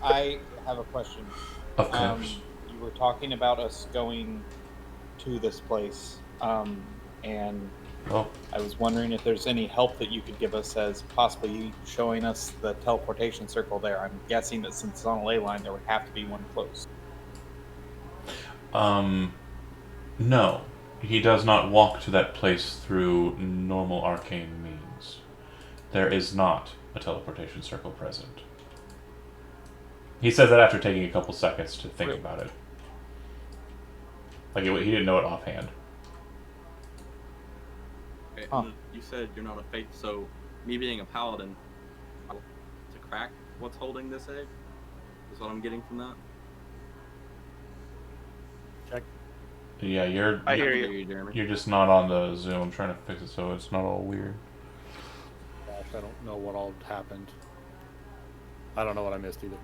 I have a question. of course. You were talking about us going to this place, and Well, I was wondering if there's any help that you could give us as possibly showing us the teleportation circle there. I'm guessing that since it's on a ley line, there would have to be one close. no. He does not walk to that place through normal arcane means. There is not a teleportation circle present. He says that after taking a couple seconds to think Really? about it. Like, he didn't know it offhand. Okay, Huh. and you said you're not a faith, so me being a paladin, to crack what's holding this egg is what I'm getting from that. Check. Yeah, I hear Yeah, you. Jeremy. you're just not on the Zoom. I'm trying to fix it so it's not all weird. Gosh, I don't know what all happened. I don't know what I missed either.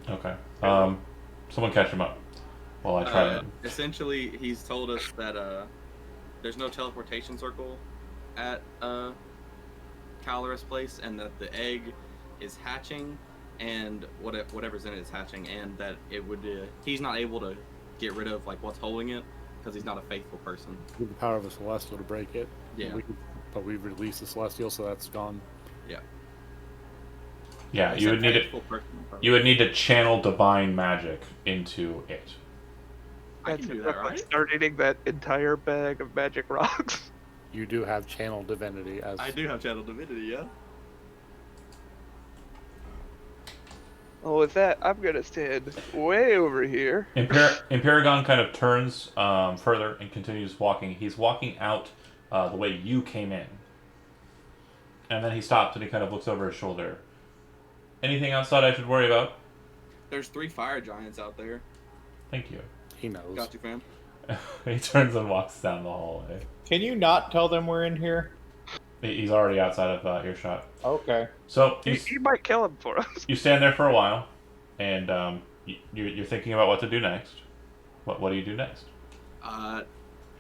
Okay. Someone catch him up while I try to. Essentially, he's told us that there's no teleportation circle at Calorus place, and that the egg is hatching, and whatever's in it is hatching, and that it would he's not able to get rid of like what's holding it because he's not a faithful person. With the power of a celestial to break it. Yeah. But we've released the celestial, so that's gone. Yeah, He you said would need it. faithful person. You would need to channel divine magic into it. I can do that, right? Start eating that entire bag of magic rocks. You do have channel divinity as I do have channel divinity, yeah. Well, with that, I'm gonna stand way over here. Imperagon kind of turns further and continues walking. He's walking out the way you came in. And then he stops and he kind of looks over his shoulder. Anything outside I should worry about? There's 3 fire giants out there. Thank you. He knows. Got you, fam. He turns and walks down the hallway. Can you not tell them we're in here? He's already outside of earshot. Okay. So He might kill him for us. you stand there for a while, and you're thinking about what to do next. What do you do next?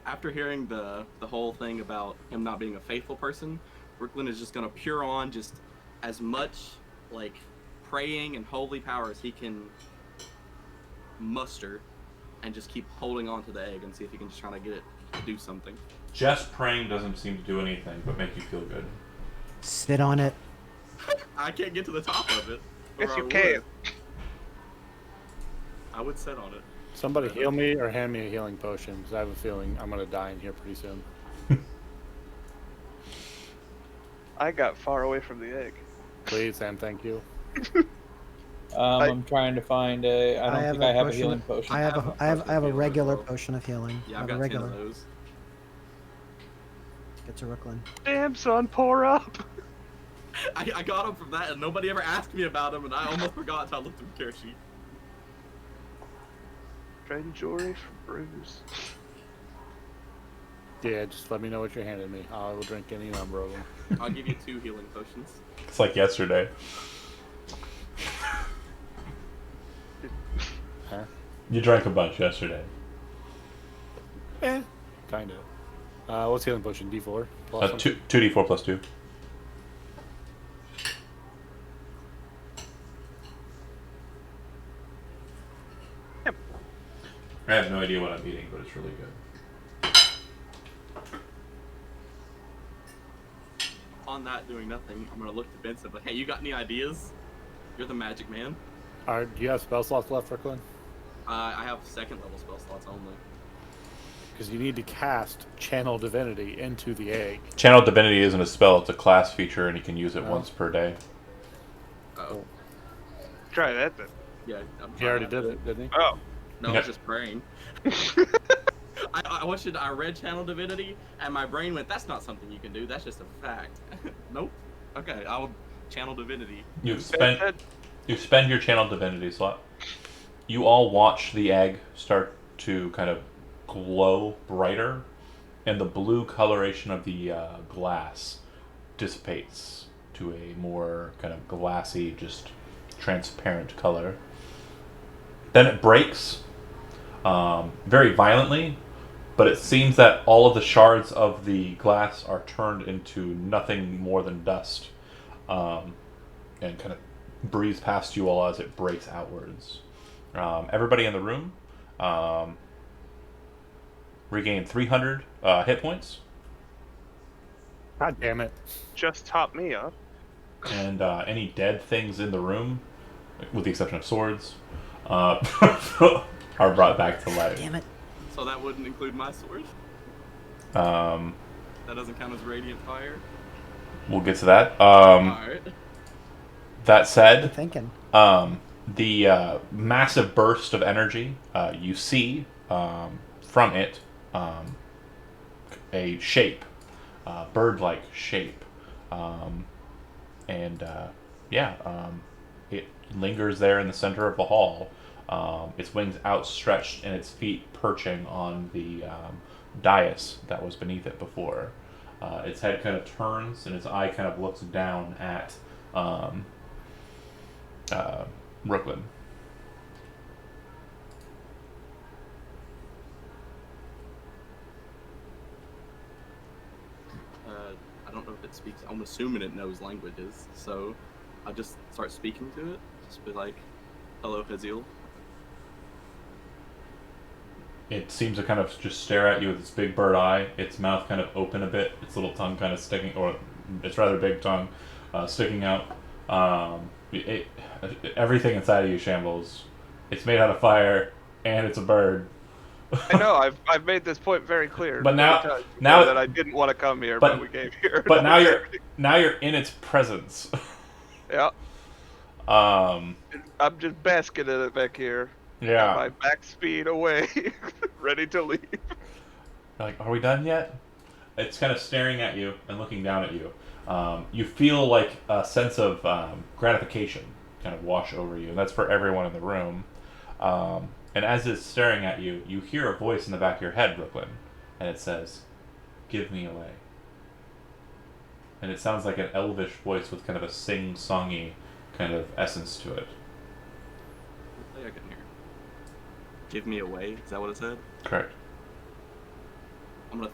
After hearing the whole thing about him not being a faithful person, Brooklyn is just gonna pour on just as much like praying and holy power as he can muster, and just keep holding on to the egg and see if he can just try to get it to do something. Just praying doesn't seem to do anything but make you feel good. Sit on it. I can't get to the top of it. Yes, or you I can. would. I would sit on it. Somebody heal me or hand me a healing potion, because I have a feeling I'm going to die in here pretty soon. I got far away from the egg. Please, and thank you. I'm trying to find a. I don't think I have a healing potion. I have a regular well. potion of healing. Yeah, I I've have got a 10 regular. of those. Get to Brooklyn. Damn, son, pour up. I got them from that, and nobody ever asked me about them, and I almost forgot until I looked at the care sheet. Trading jewelry for Bruce. Yeah, just let me know what you're handing me. I will drink any number of them. I'll give you 2 healing potions. It's like yesterday. Huh? You drank a bunch yesterday. Kind of. What's healing potion? D4? Plus something? 2d4 plus 2. Yep. I have no idea what I'm eating, but it's really good. On that, doing nothing, I'm gonna look to Benson, but hey, you got any ideas? You're the magic man. Alright, do you have spell slots left, Brooklyn? I have 2nd level spell slots only. Because you need to cast Channel Divinity into the egg. Channel Divinity isn't a spell, it's a class feature, and you can use it Oh. once per day. Oh, Try that then. yeah. He already did it, didn't he? Oh. No, I Yeah. was just praying. I read Channel Divinity, and my brain went, that's not something you can do, that's just a fact. Nope. Okay, I'll Channel Divinity. You spend your Channel Divinity slot. You all watch the egg start to kind of glow brighter, and the blue coloration of the glass dissipates to a more kind of glassy, just transparent color. Then it breaks very violently, but it seems that all of the shards of the glass are turned into nothing more than dust, and kind of breeze past you all as it breaks outwards. Everybody in the room regain 300 hit points, God damn it. Just top me up. and any dead things in the room, with the exception of swords, are brought back to life. Damn it. So that wouldn't include my sword? Um, That doesn't count as radiant fire? we'll get to that. Alright. That Good said, thinking. the massive burst of energy, you see from it a shape, bird-like shape, and it lingers there in the center of the hall, its wings outstretched and its feet perching on the dais that was beneath it before. Its head kind of turns and its eye kind of looks down at Brooklyn. I don't know if it speaks. I'm assuming it knows languages, so I'll just start speaking to it. Just be like, hello, Hazil. It seems to kind of just stare at you with its big bird eye, its mouth kind of open a bit, its little tongue kind of sticking, or its rather big tongue sticking out. Everything inside of you shambles. It's made out of fire, and it's a bird. I know. I've made this point very clear. But now- many times now- that I didn't want to come here, but- but we came here. But now you're in its presence. Yeah. Um, I'm just basking in it back here. yeah. My back speed away, ready to leave. You're like, are we done yet? It's kind of staring at you and looking down at you. You feel like a sense of gratification kind of wash over you. And that's for everyone in the room. And as it's staring at you, you hear a voice in the back of your head, Brooklyn, and it says, "Give me away." And it sounds like an elvish voice with kind of a sing-songy kind of essence to it. I can hear. Give me away. Is that what it said? Correct. I'm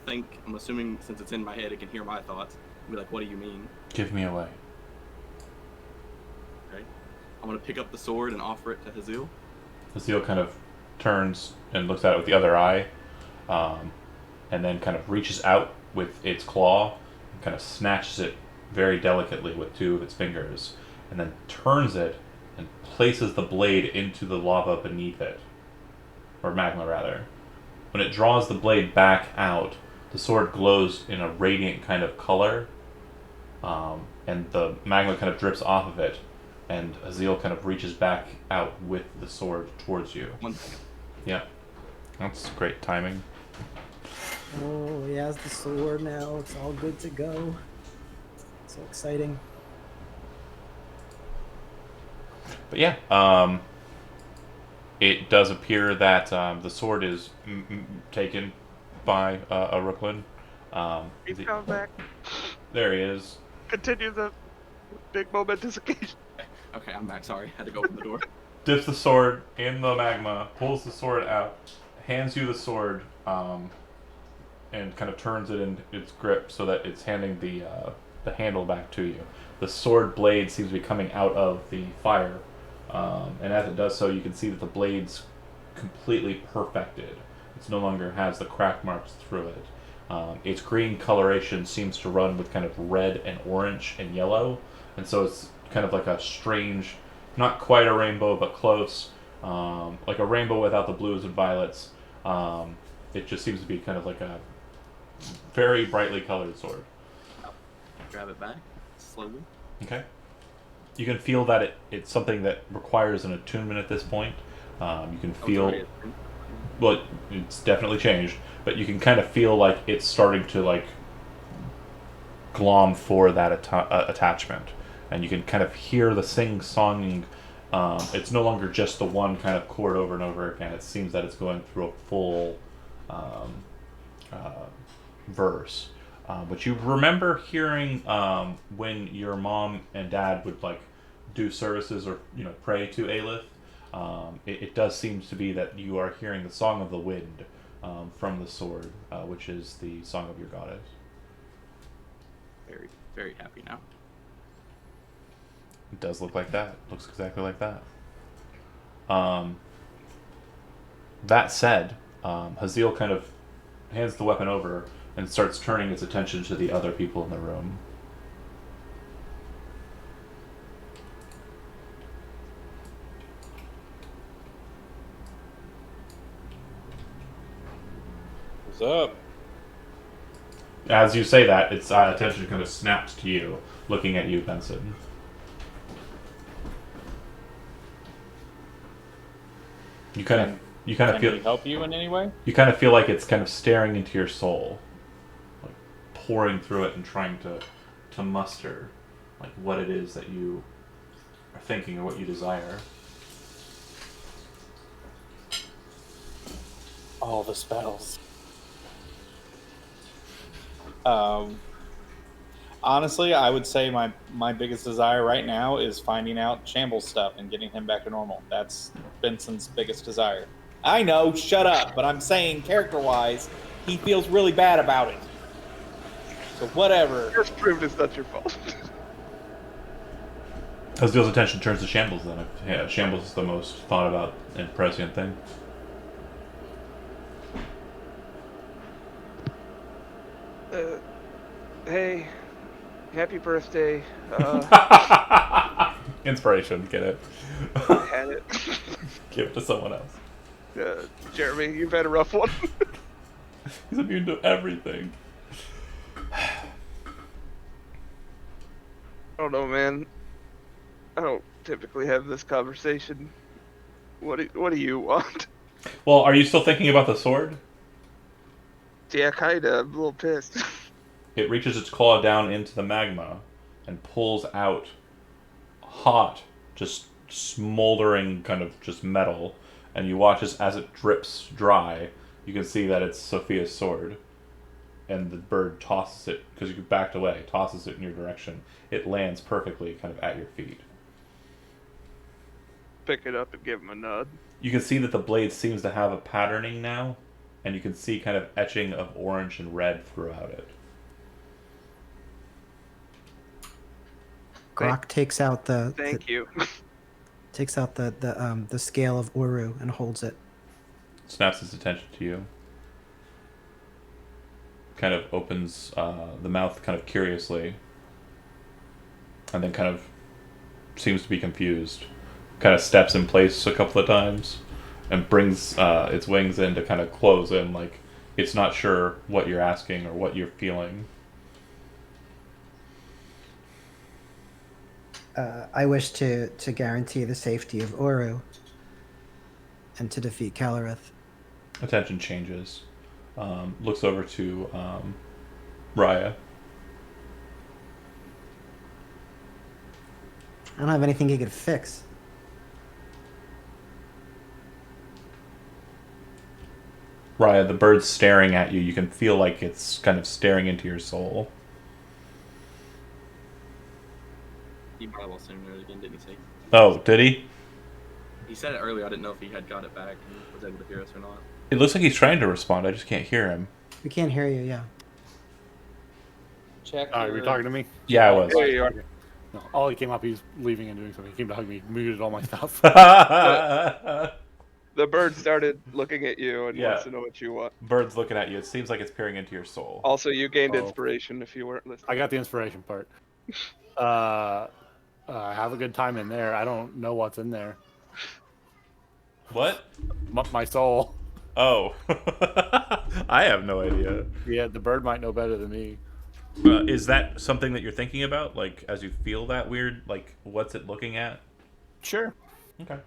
assuming since it's in my head, it can hear my thoughts. I'll be like, what do you mean? Give me away. Okay. I'm gonna pick up the sword and offer it to Hazil. Hazil kind of turns and looks at it with the other eye, and then kind of reaches out with its claw and kind of snatches it very delicately with two of its fingers, and then turns it and places the blade into the lava beneath it, or magma rather. When it draws the blade back out, the sword glows in a radiant kind of color, and the magma kind of drips off of it, and Hazil kind of reaches back out with the sword towards you. 1 second. Yeah, that's great timing. Oh, he has the sword now. It's all good to go. So exciting. But yeah, it does appear that the sword is taken by a Rooklyn. He's coming back. There he is. Continue the big momentous occasion. Okay, I'm back. Sorry, had to go open the door. Dips the sword in the magma, pulls the sword out, hands you the sword, and kind of turns it in its grip so that it's handing the handle back to you. The sword blade seems to be coming out of the fire, and as it does so, you can see that the blade's completely perfected. It no longer has the crack marks through it. Its green coloration seems to run with kind of red and orange and yellow, and so it's kind of like a strange, not quite a rainbow, but close, like a rainbow without the blues and violets. It just seems to be kind of like a very brightly colored sword. Grab it back slowly. Okay. You can feel that it's something that requires an attunement at this point. You can feel, well, it's definitely changed, but you can kind of feel like it's starting to like glom for that attachment, and you can kind of hear the sing-songing. It's no longer just the one kind of chord over and over again. It seems that it's going through a full verse. But you remember hearing when your mom and dad would like do services or pray to Aelith. It does seem to be that you are hearing the song of the wind from the sword, which is the song of your goddess. Very, very happy now. It does look like that. Looks exactly like that. That said, Hazil kind of hands the weapon over and starts turning its attention to the other people in the room. What's up? As you say that, its attention kind of snaps to you, looking at you, Benson. You kind of Can feel. we help you in any way? You kind of feel like it's kind of staring into your soul, like pouring through it and trying to muster, like what it is that you are thinking or what you desire. All the spells. Honestly, I would say my biggest desire right now is finding out Shambles stuff and getting him back to normal. That's Benson's biggest desire. I know, shut up, but I'm saying character-wise, he feels really bad about it. So whatever. Just proved it's not your fault. Hazil's attention turns to Shambles then. Yeah, Shambles is the most thought about and prescient thing. Hey, happy birthday. Inspiration, get it. I had it. Give it to someone else. Jeremy, you've had a rough one. He's immune to everything. I don't know, man. I don't typically have this conversation. What do you want? Well, are you still thinking about the sword? Yeah, kinda. I'm a little pissed. It reaches its claw down into the magma and pulls out hot, just smoldering kind of just metal, and you watch as it drips dry. You can see that it's Sophia's sword, and the bird tosses it because you backed away, tosses it in your direction. It lands perfectly, kind of at your feet. Pick it up and give him a nod. You can see that the blade seems to have a patterning now, and you can see kind of etching of orange and red throughout it. Grok takes out Thank you. takes out the scale of Uru and holds it. Snaps his attention to you. Kind of opens the mouth kind of curiously, and then kind of seems to be confused. Kind of steps in place a couple of times and brings its wings in to kind of close in, like it's not sure what you're asking or what you're feeling. I wish to guarantee the safety of Uru and to defeat Calareth. Attention changes. Looks over to Raya. I don't have anything he could fix. Raya, the bird's staring at you. You can feel like it's kind of staring into your soul. He probably lost him again, didn't he say? Oh, did he? He said it earlier. I didn't know if he had got it back and was able to hear us or not. It looks like he's trying to respond. I just can't hear him. We can't hear you, yeah. Check. Were you talking to me? Yeah, I was. There you are. No. All he came up, he's leaving and doing something. He came to hug me, muted all my stuff. The bird started looking at you and Yeah. wants to know what you want. Bird's looking at you. It seems like it's peering into your soul. Also, you gained Oh. inspiration if you weren't listening. I got the inspiration part. Have a good time in there. I don't know what's in there. What? My soul. Oh. I have no idea. Yeah, the bird might know better than me. Is that something that you're thinking about? Like, as you feel that weird, like, what's it looking at? Sure. Okay.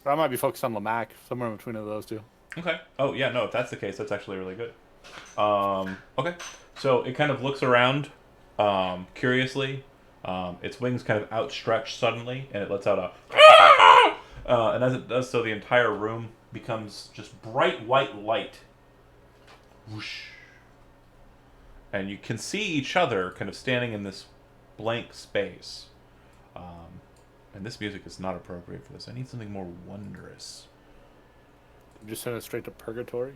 Or I might be focused on Lamac, somewhere in between of those two. Okay. Oh, yeah, no, if that's the case, that's actually really good. Okay. So it kind of looks around curiously. Its wings kind of outstretch suddenly, and it lets out a... and as it does so, the entire room becomes just bright white light. Whoosh. And you can see each other kind of standing in this blank space. And this music is not appropriate for this. I need something more wondrous. Just send it straight to purgatory.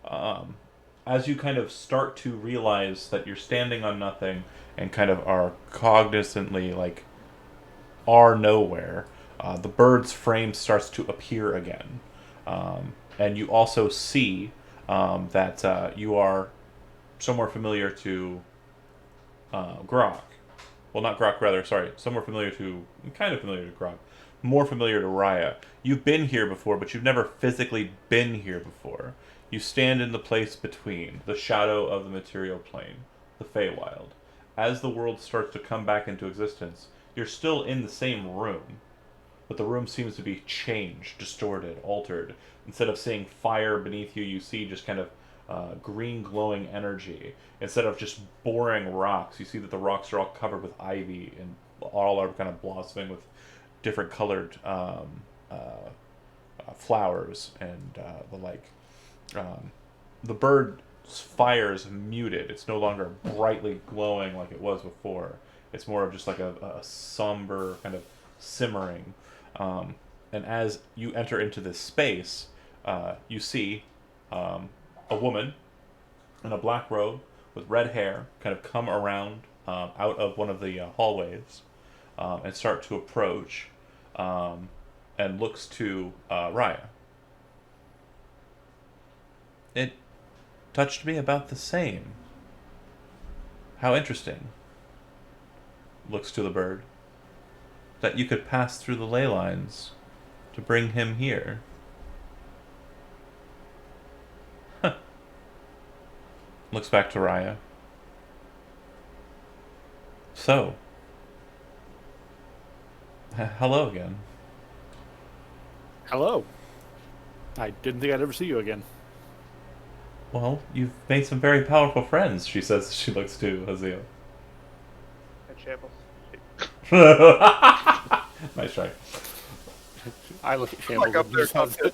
As you kind of start to realize that you're standing on nothing and kind of are cognizantly like are nowhere, the bird's frame starts to appear again. And you also see that you are somewhere familiar to Grok. Well, not Grok, rather, sorry. Somewhere familiar to... kind of familiar to Grok. More familiar to Raya. You've been here before, but you've never physically been here before. You stand in the place between, the shadow of the material plane, the Feywild. As the world starts to come back into existence, you're still in the same room, but the room seems to be changed, distorted, altered. Instead of seeing fire beneath you, you see just kind of green glowing energy. Instead of just boring rocks, you see that the rocks are all covered with ivy and all are kind of blossoming with different colored flowers and the like. The bird's fire is muted. It's no longer brightly glowing like it was before. It's more of just like a somber kind of simmering. And as you enter into this space, you see a woman in a black robe with red hair kind of come around out of one of the hallways and start to approach and looks to Raya. It touched me about the same. How interesting. Looks to the bird. That you could pass through the ley lines to bring him here. Looks back to Raya. So. Hello again. Hello. I didn't think I'd ever see you again. Well, you've made some very powerful friends, she says as she looks to Hazil. And shambles. Nice try. I look at Shambles. Like up and there, he says Content.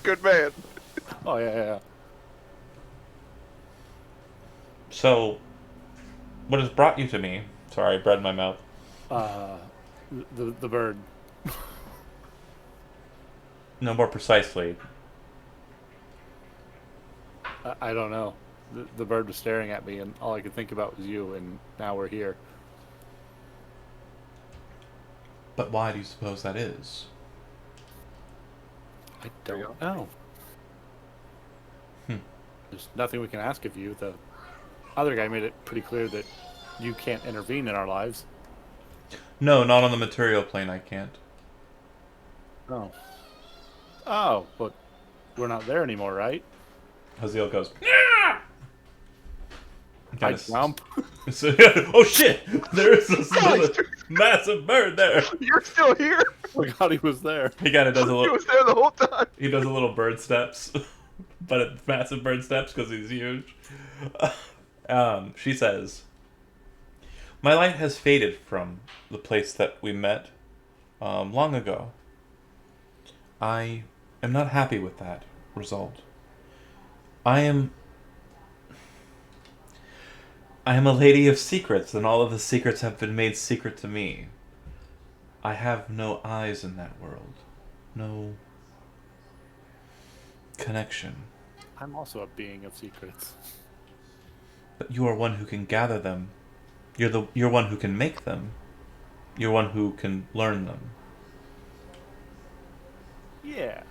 Good man. Oh yeah. So, what has brought you to me? Sorry, bread in my mouth. The bird. No, more precisely. I don't know. The bird was staring at me, and all I could think about was you. And now we're here. But why do you suppose that is? I There you don't know. There's nothing we can ask of you. The other guy made it pretty clear that you can't intervene in our lives. No, not on the material plane, I can't. Oh. Oh, but we're not there anymore, right? Hazil goes, I jump. oh shit! There is this little massive bird there. You're still here. Forgot he was there. He kind of does a He little. was there the whole time. He does a little bird steps, but it's massive bird steps because he's huge. She says, "My light has faded from the place that we met long ago. I am not happy with that result. I am a lady of secrets, and all of the secrets have been made secret to me. I have no eyes in that world. No connection. I'm also a being of secrets. But you are one who can gather them. You're one who can make them. You're one who can learn them. Yeah.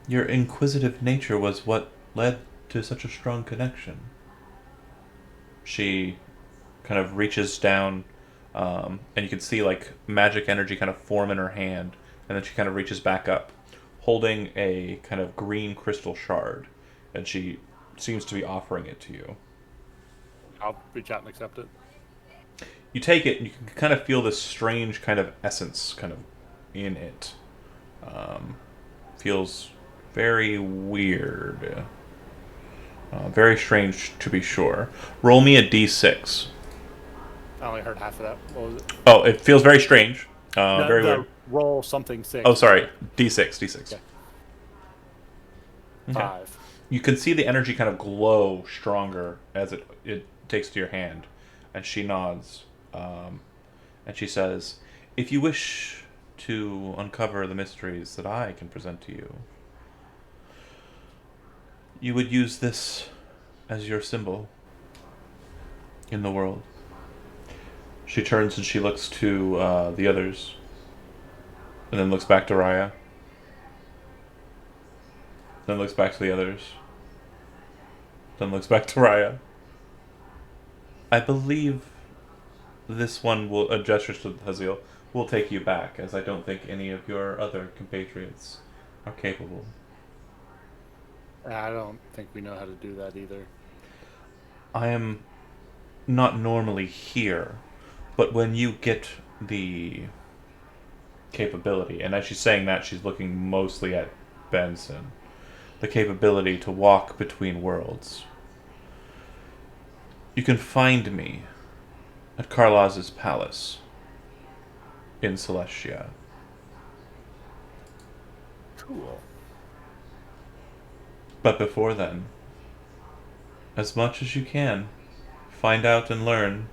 Your inquisitive nature was what led to such a strong connection." She kind of reaches down, and you can see like magic energy kind of form in her hand, and then she kind of reaches back up, holding a kind of green crystal shard, and she seems to be offering it to you. I'll reach out and accept it. You take it, and you can kind of feel this strange kind of essence kind of in it. Feels very weird. Very strange, to be sure. Roll me a d6. I only heard half of that. What was it? Oh, it feels very strange. Very weird. Roll something 6. Oh, sorry. D6. Okay. Okay. 5. You can see the energy kind of glow stronger as it takes to your hand. And she nods. And she says, "If you wish to uncover the mysteries that I can present to you, you would use this as your symbol in the world." She turns and she looks to the others, and then looks back to Raya, then looks back to the others, then looks back to Raya. "I believe this one will," a gesture to Hazil, "will take you back, as I don't think any of your other compatriots are capable." I don't think we know how to do that either. "I am not normally here, but when you get the capability," and as she's saying that, she's looking mostly at Benson, "the capability to walk between worlds, you can find me at Carlaz's palace in Celestia. Cool. But before then, as much as you can, find out and learn,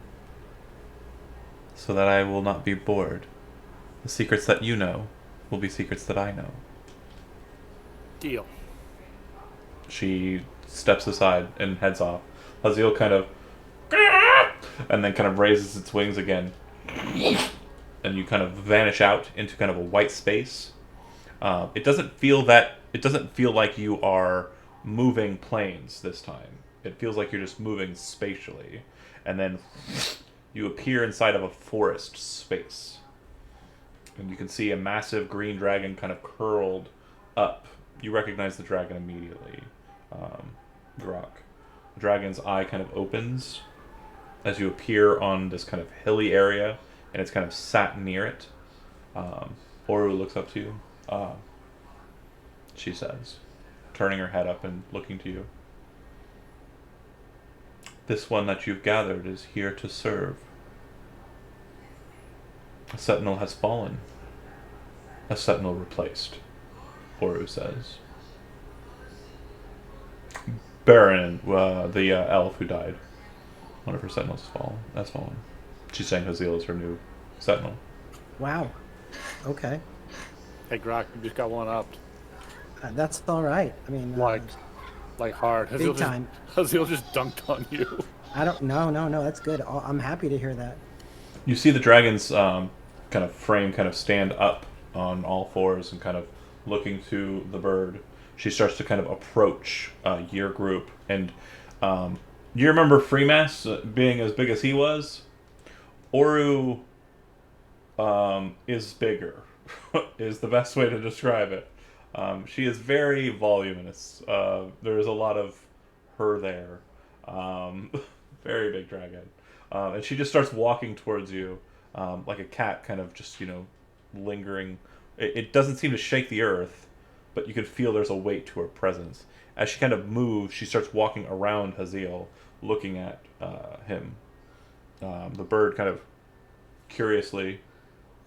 so that I will not be bored. The secrets that you know will be secrets that I know." Deal. She steps aside and heads off. Hazil kind of, and then kind of raises its wings again, and you kind of vanish out into kind of a white space. It doesn't feel like you are moving planes this time. It feels like you're just moving spatially, and then you appear inside of a forest space, and you can see a massive green dragon kind of curled up. You recognize the dragon immediately, Grok. The dragon's eye kind of opens as you appear on this kind of hilly area, and it's kind of sat near it. Oru looks up to you. She says, turning her head up and looking to you, "This one that you've gathered is here to serve." A sentinel has fallen. A sentinel replaced, Oru says. Baron, the elf who died. One of her sentinels has fallen. She's saying Hazil is her new sentinel. Wow. Okay. Hey, Grok, you just got one upped. That's all right. I mean, Like hard. big time. Hazil just dunked on you. I don't. No. That's good. I'm happy to hear that. You see the dragon's kind of frame kind of stand up on all fours and kind of looking to the bird. She starts to kind of approach your group. And you remember Freemass being as big as he was? Oru is bigger, is the best way to describe it. She is very voluminous. There is a lot of her there. Very big dragon. And she just starts walking towards you like a cat, kind of just, lingering. It doesn't seem to shake the earth, but you can feel there's a weight to her presence. As she kind of moves, she starts walking around Hazil, looking at him. The bird kind of curiously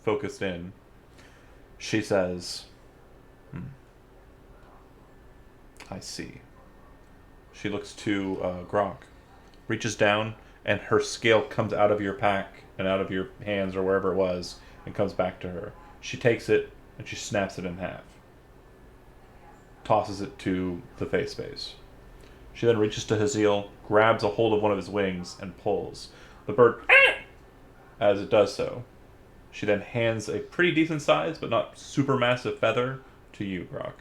focused in. She says, I see. She looks to Grok, reaches down, and her scale comes out of your pack and out of your hands or wherever it was and comes back to her. She takes it and she snaps it in half. Tosses it to the face space. She then reaches to Hazil, grabs a hold of one of his wings, and pulls. The bird, as it does so. She then hands a pretty decent size, but not super massive feather to you, Grok.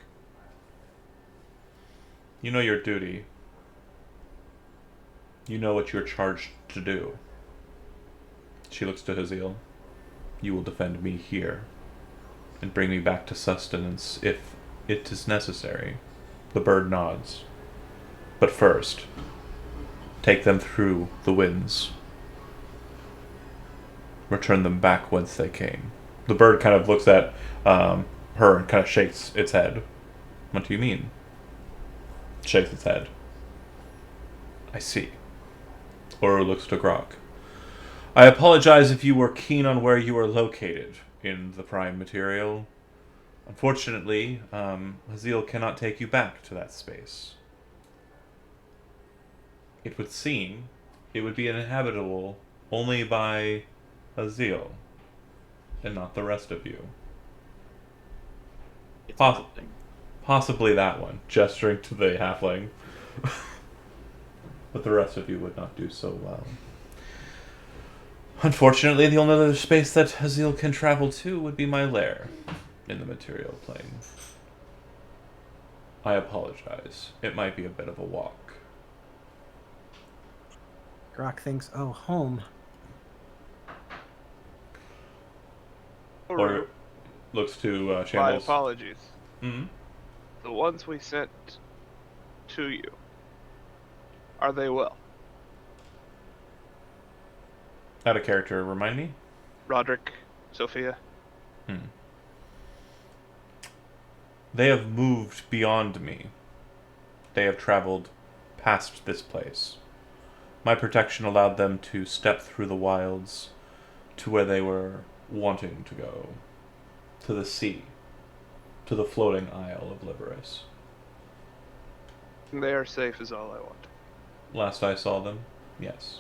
You know your duty. You know what you're charged to do. She looks to Hazil. You will defend me here, and bring me back to sustenance if it is necessary. The bird nods. But first, take them through the winds. Return them back whence they came. The bird kind of looks at her and kind of shakes its head. What do you mean? Shakes its head. I see. Oru looks to Grok. I apologize if you were keen on where you are located in the prime material. Unfortunately, Hazil cannot take you back to that space. It would seem it would be inhabitable only by Hazil, and not the rest of you. It's Poss- interesting. Possibly that one, gesturing to the halfling. But the rest of you would not do so well. Unfortunately, the only other space that Hazil can travel to would be my lair in the material plane. I apologize. It might be a bit of a walk. Grok thinks, oh, home. Or looks to My Shambles. apologies. Mm-hmm. The ones we sent to you, are they well? Out of character, remind me? Roderick, Sophia. They have moved beyond me. They have traveled past this place. My protection allowed them to step through the wilds to where they were wanting to go. To the sea. To the floating Isle of Liberus. They are safe is all I want. Last I saw them, yes.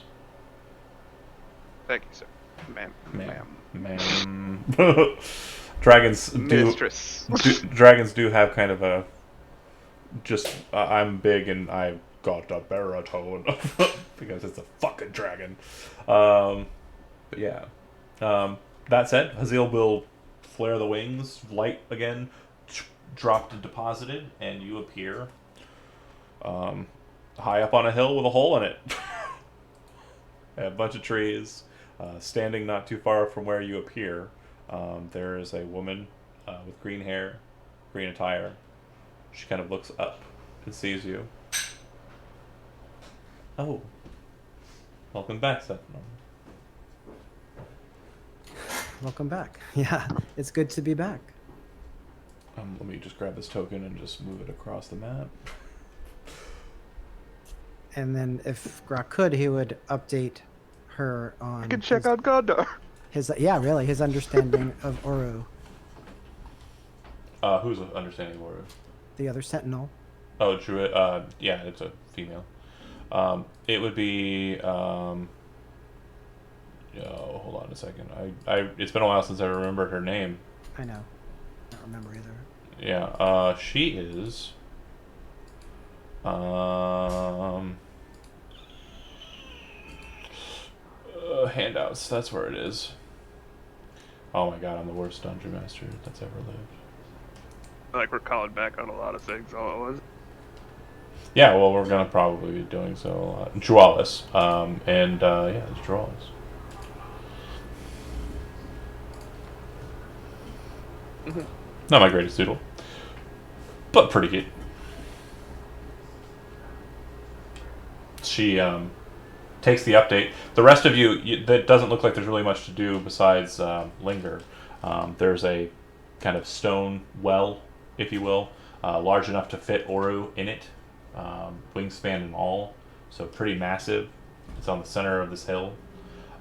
Thank you, sir. Ma'am. Ma'am. Dragons do. Mistress. Dragons do have kind of a. Just I'm big and I got a baritone because it's a fucking dragon. But yeah. That said, Hazil will flare the wings, light again, dropped and deposited, and you appear high up on a hill with a hole in it. A bunch of trees. Standing not too far from where you appear, there is a woman with green hair, green attire. She kind of looks up and sees you. Oh. Welcome back, Sentinel. Welcome back. Yeah, it's good to be back. Let me just grab this token and just move it across the map. And then if Grok could, he would update her on. I can check on Gondar. Really, his understanding of Oru, Who's understanding Woru? the other sentinel. Oh, Druid. Yeah, it's a female. It would be. Oh, hold on a second. It's been a while since I remembered her name. I know. I don't remember either. Yeah. She is. Handouts. That's where it is. Oh my god, I'm the worst dungeon master that's ever lived. Like we're calling back on a lot of things all at once. Yeah, well, we're gonna probably be doing so a lot. Drualis. Yeah, it's Drualis. Not my greatest doodle, but pretty good. She takes the update. The rest of you, that doesn't look like there's really much to do besides linger. There's a kind of stone well, if you will, large enough to fit Oru in it, wingspan and all, so pretty massive. It's on the center of this hill.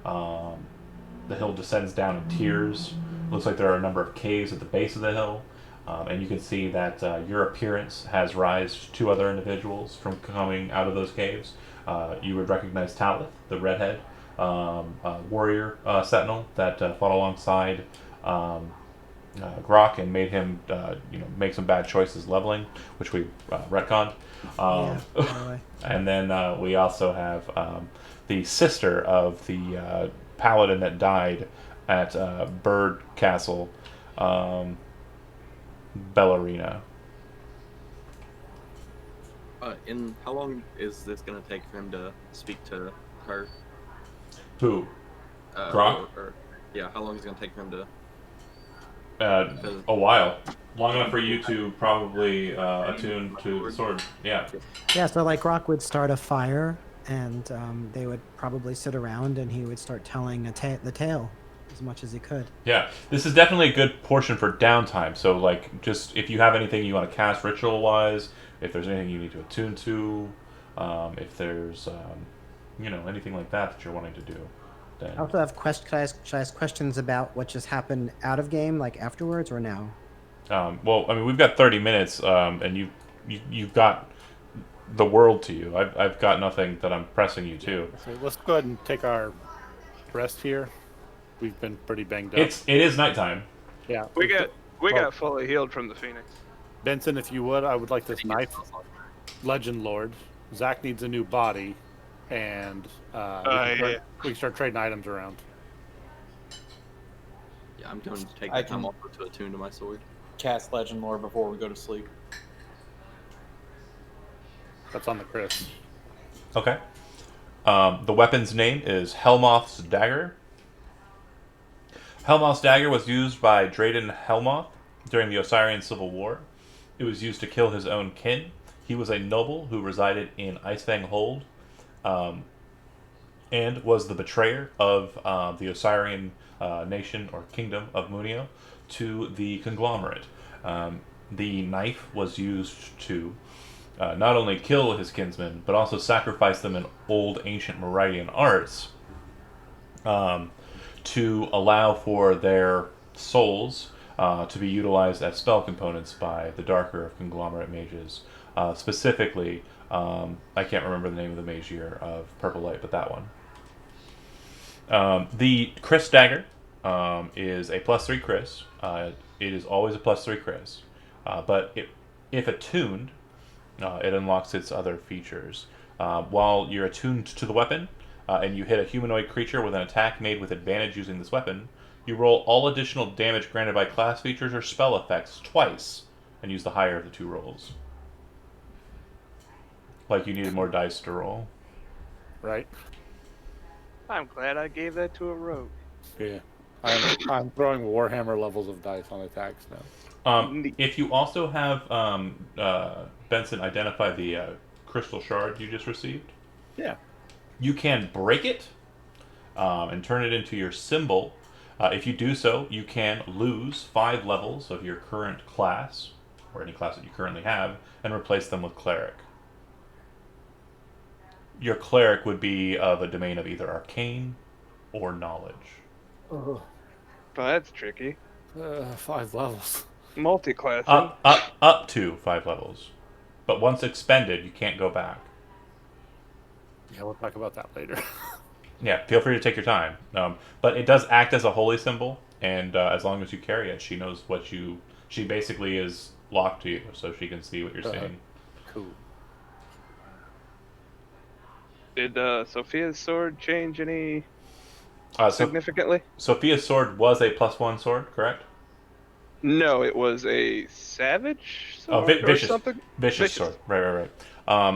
The hill descends down in tiers. Looks like there are a number of caves at the base of the hill. And you can see that your appearance has raised two other individuals from coming out of those caves. You would recognize Talith, the redhead warrior sentinel that fought alongside Grok and made him make some bad choices leveling, which we retconned. Really. And then we also have the sister of the paladin that died at Bird Castle, Bellarina. In how long is this gonna take for him to speak to her? Who? Grok? Yeah, how long is it gonna take for him to? A while. Long enough for you to probably attune to the sword. Yeah. Yeah, so like Rock would start a fire, and they would probably sit around, and he would start telling the tale as much as he could. Yeah. This is definitely a good portion for downtime. So, like, just if you have anything you want to cast ritual-wise, if there's anything you need to attune to, if there's, anything like that that you're wanting to do, then... I also have should I ask questions about what just happened out of game, like afterwards, or now? Well, I mean, we've got 30 minutes, and you've got the world to you. I've got nothing that I'm pressing you to. So let's go ahead and take our rest here. We've been pretty banged up. It is nighttime. Yeah. We got fully healed from the Phoenix. Benson, if you would, I would like this knife. Legend Lord. Zach needs a new body, and we can start trading items around. Yeah, I'm going to take the time off to attune to my sword. Cast Legend Lore before we go to sleep. That's on the Chris. Okay. The weapon's name is Helmoth's Dagger. Helmoth's Dagger was used by Drayden Helmoth during the Osirian Civil War. It was used to kill his own kin. He was a noble who resided in Icefang Hold, and was the betrayer of the Osirian nation or kingdom of Munio to the conglomerate. The knife was used to not only kill his kinsmen, but also sacrifice them in old ancient Meridian arts to allow for their souls to be utilized as spell components by the darker of conglomerate mages. Specifically, I can't remember the name of the mage year of Purple Light, but that one. The Chris Dagger is a +3 Chris. It is always a +3 Chris. But if attuned, it unlocks its other features. While you're attuned to the weapon, and you hit a humanoid creature with an attack made with advantage using this weapon, you roll all additional damage granted by class features or spell effects twice, and use the higher of the two rolls. Like you needed more dice to roll. Right? I'm glad I gave that to a rogue. Yeah. I'm throwing Warhammer levels of dice on attacks now. If you also have Benson identify the crystal shard you just received, Yeah. you can break it and turn it into your symbol. If you do so, you can lose 5 levels of your current class, or any class that you currently have, and replace them with cleric. Your cleric would be of a domain of either arcane or knowledge. Oh, Well, that's tricky. 5 levels. Multi-classing. Up to 5 levels, but once expended, you can't go back. Yeah, we'll talk about that later. Yeah, feel free to take your time. But it does act as a holy symbol, and as long as you carry it, she knows what you. She basically is locked to you, so she can see what you're seeing. Cool. Did Sophia's sword change any So significantly? Sophia's sword was a +1 sword, correct? No, it was a savage Oh, sword or vicious, something. vicious sword. Right.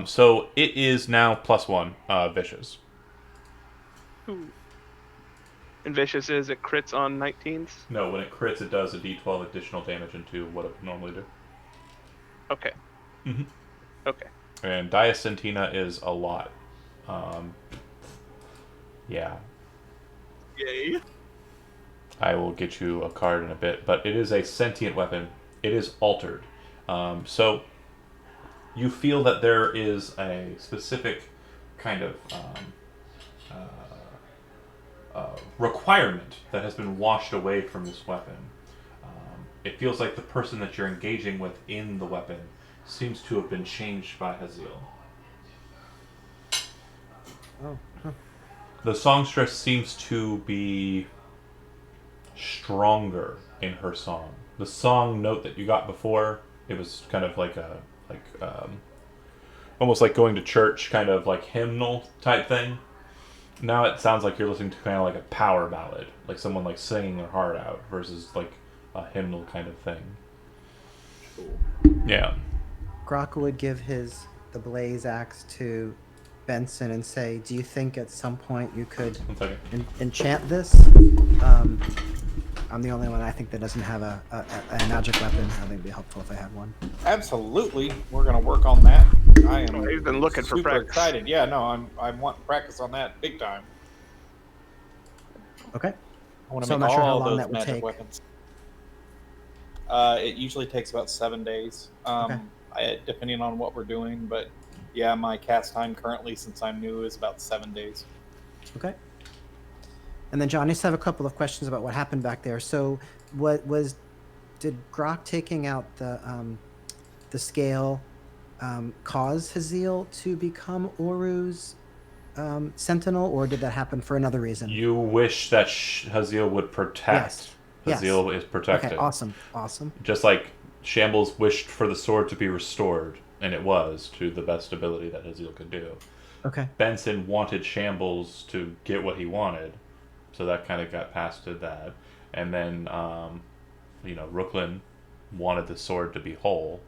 So it is now +1 vicious. Ooh. And vicious is it crits on 19s? No, when it crits, it does a d12 additional damage into what it would normally do. Okay. Mm-hmm. Okay. And Diacentina is a lot. Yeah, Yay. I will get you a card in a bit, but it is a sentient weapon. It is altered. So you feel that there is a specific kind of requirement that has been washed away from this weapon. It feels like the person that you're engaging with in the weapon seems to have been changed by Hazil. Oh, huh. The songstress seems to be stronger in her song. The song note that you got before, it was kind of like almost like going to church, kind of like hymnal type thing. Now it sounds like you're listening to kind of like a power ballad, like someone like singing their heart out versus like a hymnal kind of thing. Cool. Yeah. Grok would give the blaze axe to Benson and say, "Do you think at some point you could 1 second. enchant this?" I'm the only one I think that doesn't have a magic weapon. I think it'd be helpful if I had one. Absolutely, we're gonna work on that. I am. Oh, he's been looking for super practice. excited. Yeah, no, I want practice on that big time. Okay. I want to So I'm make not sure how all long those that would magic take. weapons. It usually takes about 7 days, Okay. depending on what we're doing. But yeah, my cast time currently, since I'm new, is about 7 days. Okay. And then John, I just have a couple of questions about what happened back there. So, did Grok taking out the scale cause Hazil to become Oru's sentinel, or did that happen for another reason? You wish that Hazil would protect. Yes. Hazil is protected. Okay, awesome. Just like Shambles wished for the sword to be restored, and it was to the best ability that Hazil could do. Okay. Benson wanted Shambles to get what he wanted, so that kind of got past to that. And then, Rooklyn wanted the sword to be whole,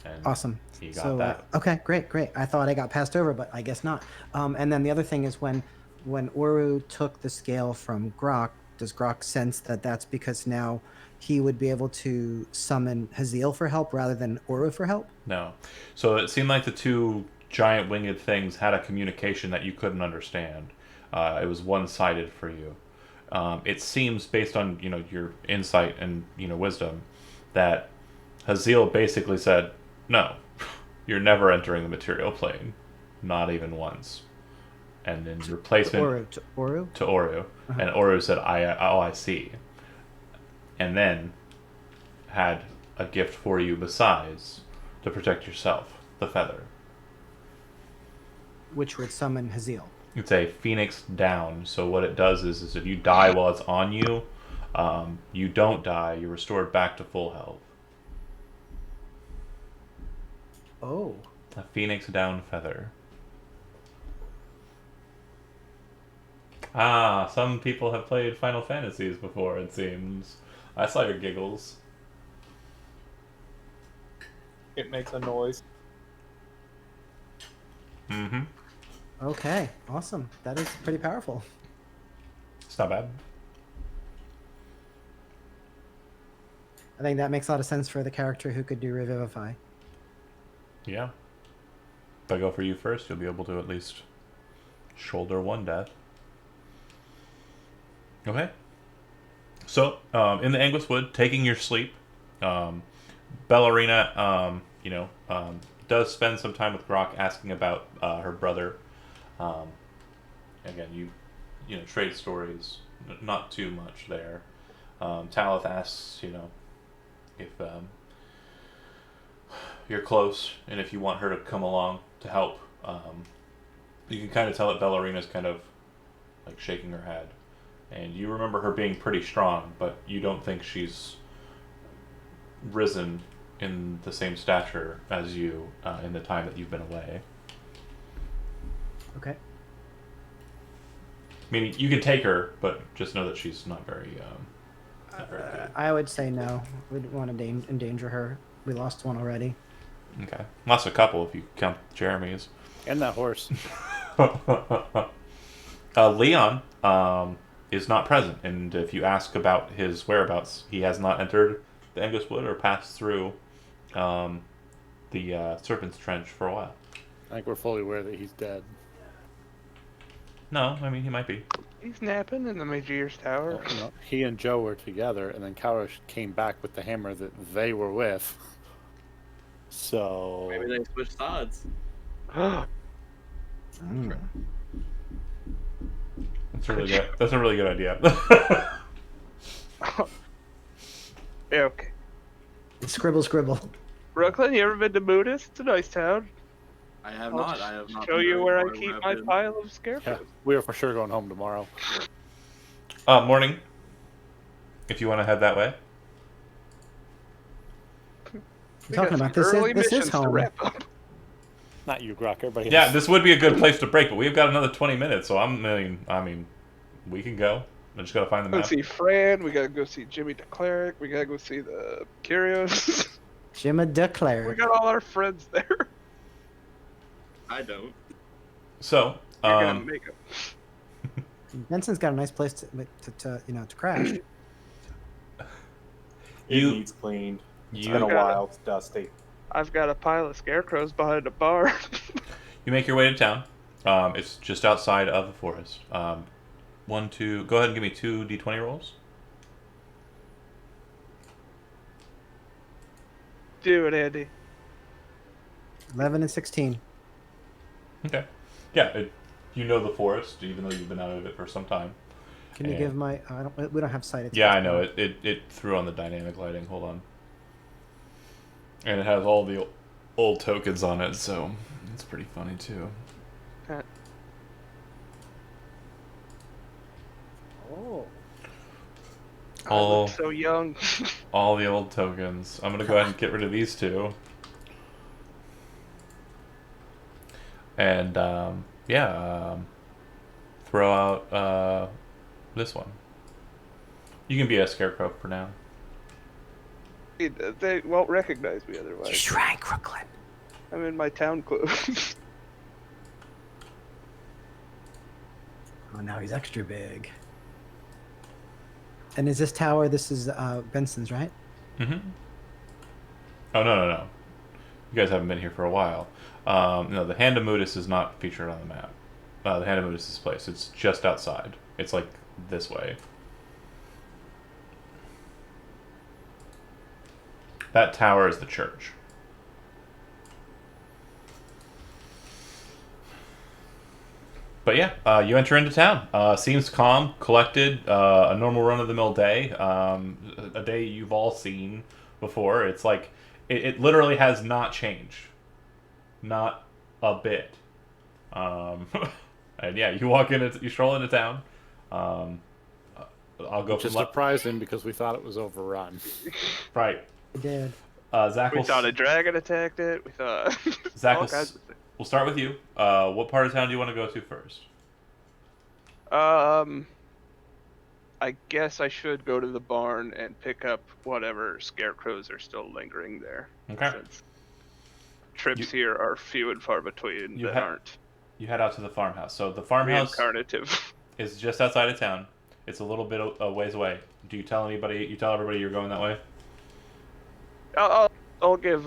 and Awesome. he got that. Okay, great. I thought I got passed over, but I guess not. And then the other thing is when Oru took the scale from Grok, does Grok sense that that's because now he would be able to summon Hazil for help rather than Oru for help? No. So it seemed like the two giant winged things had a communication that you couldn't understand. It was one-sided for you. It seems, based on your insight and wisdom, that Hazil basically said, "No, you're never entering the material plane, not even once." And in replacement To Oru? to Oru, and Oru said, I see," and then had a gift for you besides to protect yourself, the feather. Which would summon Hazil. It's a phoenix down. So what it does is if you die while it's on you, you don't die. You're restored back to full health. Oh. A phoenix down feather. Ah, some people have played Final Fantasies before, it seems. I saw your giggles. It makes a noise. Mm-hmm. Okay, awesome. That is pretty powerful. It's not bad. I think that makes a lot of sense for the character who could do Revivify. Yeah. If I go for you first, you'll be able to at least shoulder one death. Okay. So, in the Anguis Wood, taking your sleep, Ballerina, does spend some time with Grok asking about her brother. Again, you trade stories not too much there. Talith asks, if you're close and if you want her to come along to help. You can kind of tell that Ballerina's kind of like shaking her head. And you remember her being pretty strong, but you don't think she's risen in the same stature as you in the time that you've been away. Okay. Meaning, you can take her, but just know that she's not very good. I would say no. We don't want to endanger her. We lost one already. Okay. Lost a couple if you count Jeremy's. And that horse. Leon is not present, and if you ask about his whereabouts, he has not entered the Angus Wood or passed through the Serpent's Trench for a while. I think we're fully aware that he's dead. No, I mean, he might be. He's napping in the Magir's Tower. Well, he and Joe were together, and then Kaurish came back with the hammer that they were with. So Maybe they switched sides. Mm. That's really good. That's a really good idea. Yeah, okay. Scribble, scribble. Brooklyn, you ever been to Buddhist? It's a nice town. I have I'll not. just I have not. show been you very where I far keep I've my been. pile of yeah, scarecrows. we are for sure going home tomorrow. Morning. If you want to head that way. We Talking got about some this early is missions to home. wrap up. Not you, Grok. Everybody Yeah, else. this would be a good place to break, but we've got another 20 minutes, so I mean, we can go. I just gotta find the Go map. see Fran. We gotta go see Jimmy the Cleric. We gotta go see the Curios. Jimmy we declared. got all our friends there. I don't. So, You're gonna make them. Benson's got a nice place to crash. It You- needs cleaned. It's you been a Okay. while. It's dusty. I've got a pile of scarecrows behind a bar. you make your way to town. It's just outside of the forest. Go ahead and give me 2 d20 rolls. Do it, Andy. 11 and 16. Okay. Yeah, you know the forest, even though you've been out of it for some time. Can you Yeah. give my? We don't have sight. Yeah, I know. It threw on the dynamic lighting. Hold on. And it has all the old tokens on it, so it's pretty funny too. Oh. I All, look so young. all the old tokens. I'm gonna go ahead and get rid of these two. And throw out this one. You can be a scarecrow for now. They won't recognize me You otherwise. shrank, Brooklyn. I'm in my town clothes. Oh, now he's extra big. And is this tower? This is Benson's, right? Mm-hmm. Oh, no. You guys haven't been here for a while. No, the Hand of Mudis is not featured on the map. The Hand of Mudis is place. It's just outside. It's like this way. That tower is the church. But yeah, you enter into town. Seems calm, collected, a normal run-of-the-mill day. A day you've all seen before. It's like, it literally has not changed. Not a bit. And yeah, you walk in, you stroll into town. I'll go Which from is left. surprising because we thought it was overrun. Right. I did. Zach, We thought a dragon attacked it. We thought Zach, all kinds of things. we'll start with you. What part of town do you want to go to first? I guess I should go to the barn and pick up whatever scarecrows are still lingering there. Okay. Since trips here are few and far between You that ha- aren't You head out to the farmhouse. So the farmhouse reincarnative. is just outside of town. It's a little bit a ways away. Do you tell anybody? You tell everybody you're going that way? I'll give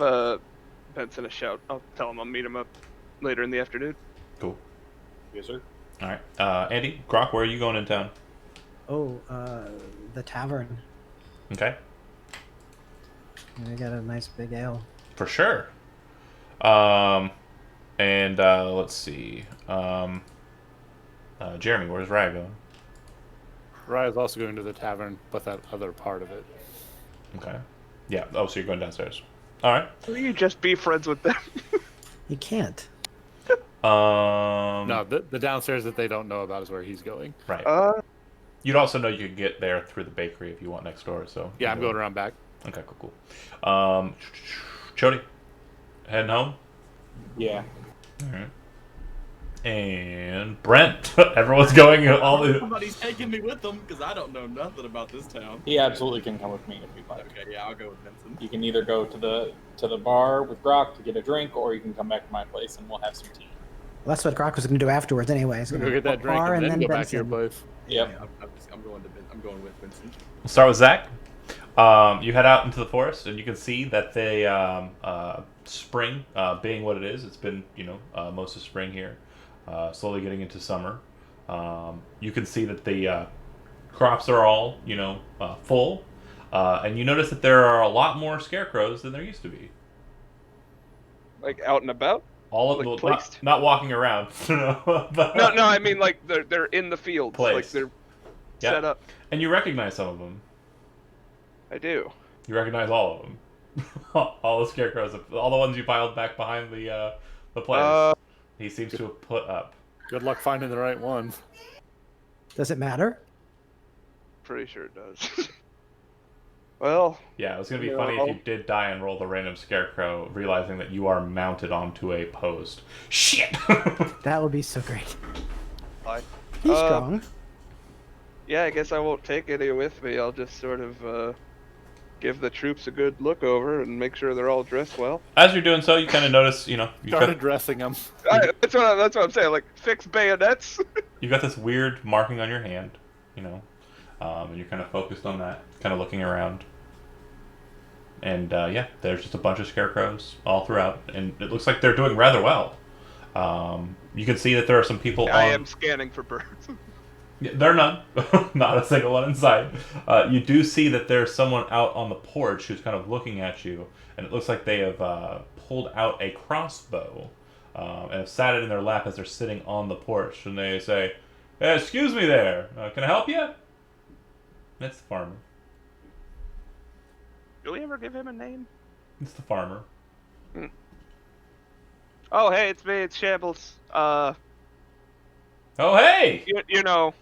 Benson a shout. I'll tell him I'll meet him up later in the afternoon. Cool. Yes, sir. All right. Andy, Grok, where are you going in town? Oh, the tavern. Okay. Yeah, I got a nice big ale. For sure. And let's see. Jeremy, where's Rag going? Raya's also going to the tavern, but that other part of it. Okay. Yeah. Oh, so you're going downstairs. All right. Will you just be friends with them? You can't. No, the downstairs that they don't know about is where he's going. Right. You'd also know you could get there through the bakery if you want next door. So Yeah, I'm going around back. Okay, cool. Chody, heading home. Yeah. All right. And Brent, everyone's going. All the Somebody's taking me with them because I don't know nothing about this town. He absolutely can come with me if you'd like. Okay, yeah, I'll go with Vincent. You can either go to the bar with Grok to get a drink, or you can come back to my place and we'll have some tea. Well, that's what Grok was going to do afterwards, anyway. He's Go gonna get that drink bar and then go back to your Benson. place. Yep. Yeah, I'm going with Vincent. We'll start with Zach. You head out into the forest, and you can see that spring, being what it is, it's been most of spring here, slowly getting into summer. You can see that the crops are all full, and you notice that there are a lot more scarecrows than there used to be. Like out and about? All of Like them, placed? not walking around. But, No, I mean like they're in the fields. Like Placed. they're Yeah. set up. And you recognize some of them. I do. You recognize all of them. All the scarecrows, all the ones you piled back behind the place. He seems to have put up. Good luck finding the right one. Does it matter? Pretty sure it does. Well, Yeah, it was going to be funny if No. you did die and rolled a random scarecrow, realizing that you are mounted onto a post. Shit! That would be so great. I, He's Uh, strong. yeah, I guess I won't take any with me. I'll just sort of give the troops a good look over and make sure they're all dressed well. As you're doing so, you kind of notice, you Start got, addressing them. That's what I'm saying. Like fix bayonets. you got this weird marking on your hand, and you're kind of focused on that, kind of looking around. And yeah, there's just a bunch of scarecrows all throughout, and it looks like they're doing rather well. You can see that there are some people I on... am scanning for birds. Yeah, there are none. Not a single one in sight. You do see that there's someone out on the porch who's kind of looking at you, and it looks like they have pulled out a crossbow and have sat it in their lap as they're sitting on the porch, and they say, hey, excuse me there, can I help you? It's the farmer. Do we ever give him a name? It's the farmer. Oh, hey, it's me. It's Shambles. Oh, hey! You know.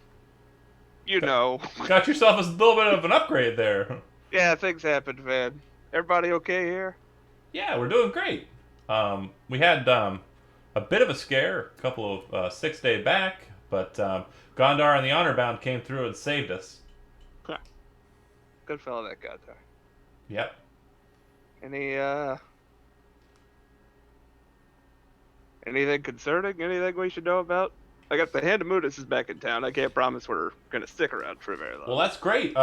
Got yourself a little bit of an upgrade there. Yeah, things happen, man. Everybody okay here? Yeah, we're doing great. We had a bit of a scare a couple of 6 days back, but Gondar and the Honor Bound came through and saved us. Good fellow that got there. Yep. Anything concerning? Anything we should know about? I got the Hand of Mudas is back in town. I can't promise we're gonna stick around for very long. Well, that's great.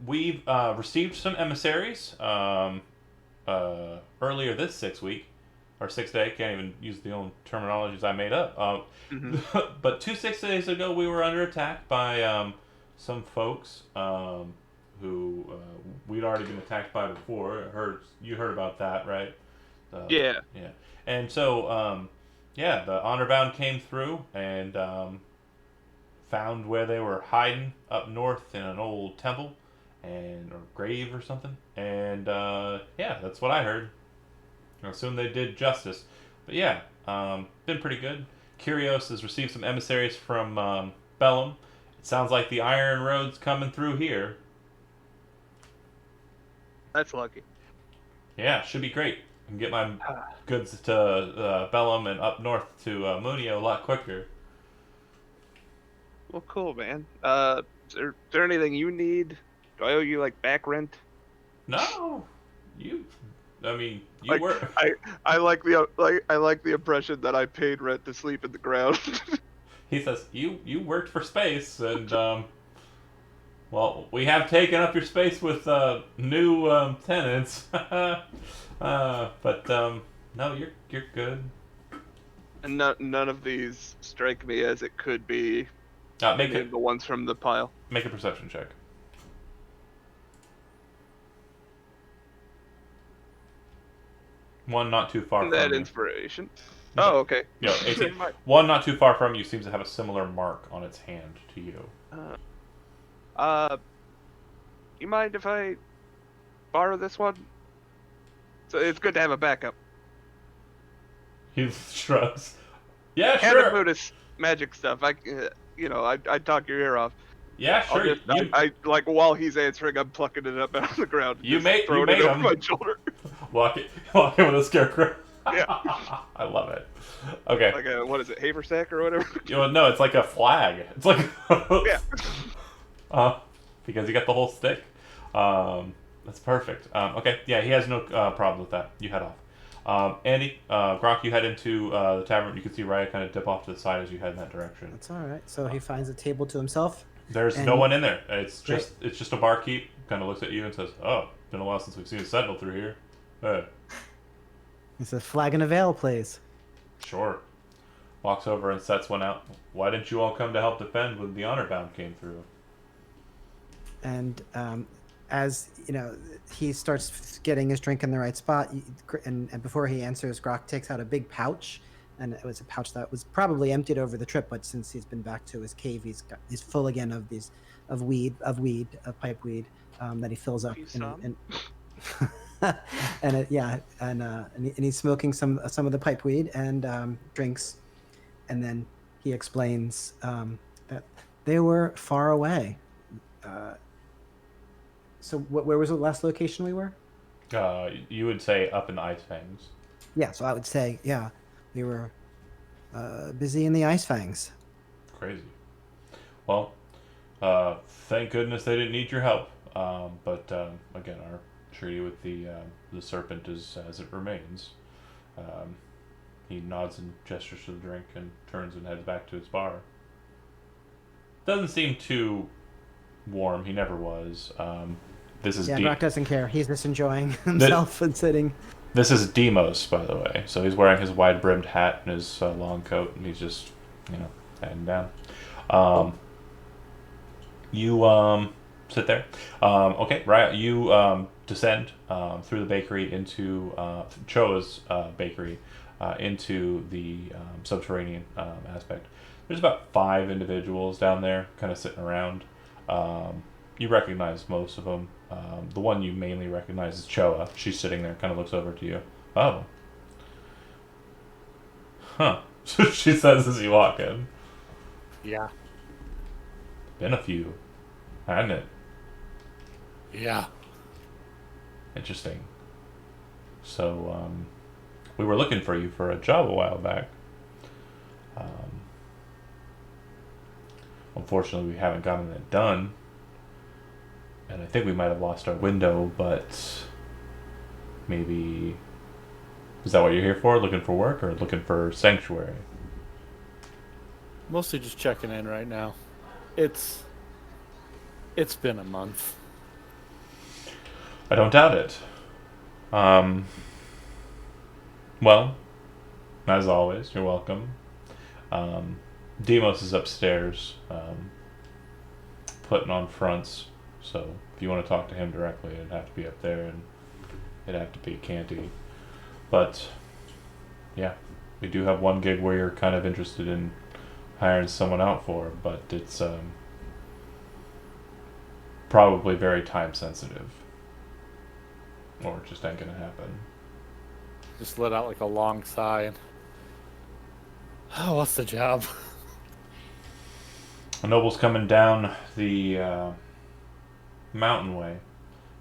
We've received some emissaries earlier this 6 week, or 6 day. Can't even use the old terminologies I made up. But 6 days ago, we were under attack by some folks who we'd already been attacked by before. You heard about that, right? Yeah. Yeah. And so, the Honor Bound came through and found where they were hiding up north in an old temple or grave or something. And that's what I heard. I assume they did justice. But yeah, been pretty good. Curios has received some emissaries from Bellum. It sounds like the Iron Road's coming through here. That's lucky. Yeah, should be great. I can get my goods to Bellum and up north to Munio a lot quicker. Well, cool, man. Is there anything you need? Do I owe you like back rent? No, you Like, were. I like the impression that I paid rent to sleep in the ground. He says you worked for space, and well, we have taken up your space with new tenants. But no, you're good. And none of these strike me as it could be Make the ones from the pile. a perception check. One not too far That from you. inspiration. Oh, okay. You know, 18. Never mind. One not too far from you seems to have a similar mark on its hand to you. You mind if I borrow this one? So it's good to have a backup. He shrugs. Yeah, Haven't sure. noticed magic stuff. I'd talk your ear off. Yeah, I'll sure. just, I like while he's answering, I'm plucking it up out of the ground. And You just make- throwing you it make over 'em. my shoulder. Walk in with a scarecrow. Yeah. I love it. Okay. Like a, what is it, haversack or whatever? You know, no, it's like a flag. It's like Yeah. because you got the whole stick. That's perfect. Okay, yeah, he has no problem with that. You head off. Andy, Gronk, you head into the tavern. You can see Raya kind of dip off to the side as you head in that direction. That's all right. So he finds a table to himself. There's And- no one in there. It's Great. just a barkeep. Kind of looks at you and says, "Oh, been a while since we've seen a sentinel through here." Hey, He says, "Flag and a veil, please." sure. Walks over and sets one out. Why didn't you all come to help defend when the honor bound came through? And as you know, he starts getting his drink in the right spot, and before he answers, Grok takes out a big pouch, and it was a pouch that was probably emptied over the trip, but since he's been back to his cave, he's full again of pipe weed that he fills up. You some? And he's smoking some of the pipe weed and drinks, and then he explains that they were far away. So where was the last location we were? You would say up in the Ice Fangs. Yeah, so I would say, yeah, we were busy in the Ice Fangs. Crazy. Well, thank goodness they didn't need your help. But again, our treaty with the serpent is as it remains. He nods and gestures to the drink and turns and heads back to his bar. Doesn't seem too warm. He never was. This is Yeah, Grok doesn't care. He's just enjoying himself and sitting. This is Demos, by the way. So he's wearing his wide-brimmed hat and his long coat, and he's just, heading down. You sit there. Okay, right. You descend through the bakery into Choa's bakery into the subterranean aspect. There's about 5 individuals down there, kind of sitting around. You recognize most of them. The one you mainly recognize is Choa. She's sitting there, kind of looks over to you. Oh. Huh. She says as you walk in. Yeah. Been a few, hasn't it? Yeah. Interesting. So, we were looking for you for a job a while back. Unfortunately, we haven't gotten it done. And I think we might have lost our window, but maybe... Is that what you're here for? Looking for work or looking for sanctuary? Mostly just checking in right now. It's been a month. I don't doubt it. Well, as always, you're welcome. Demos is upstairs, putting on fronts. So if you want to talk to him directly, it'd have to be up there, and it'd have to be Canty. But yeah, we do have one gig where you're kind of interested in hiring someone out for, but it's probably very time sensitive, or it just ain't gonna happen. Just let out like a long sigh and... Oh, what's the job? A noble's coming down the mountain way.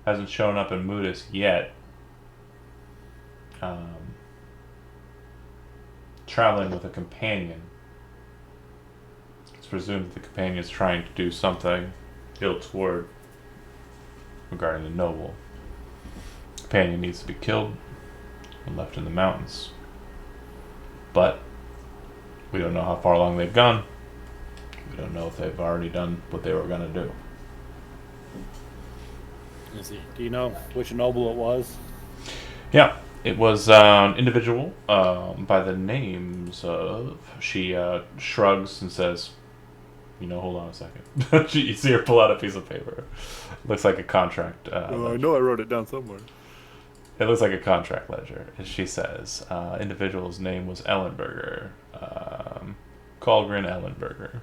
Hasn't shown up in Mudis yet. Traveling with a companion. It's presumed that the companion is trying to do something ill toward regarding the noble. The companion needs to be killed and left in the mountains. But we don't know how far along they've gone. We don't know if they've already done what they were going to do. Is he? Do you know which noble it was? Yeah, it was an individual by the names of... She shrugs and says, hold on a second. You see her pull out a piece of paper. Looks like a contract. I know I wrote it down somewhere. It looks like a contract ledger. And she says, individual's name was Ellenberger. Colgren Ellenberger.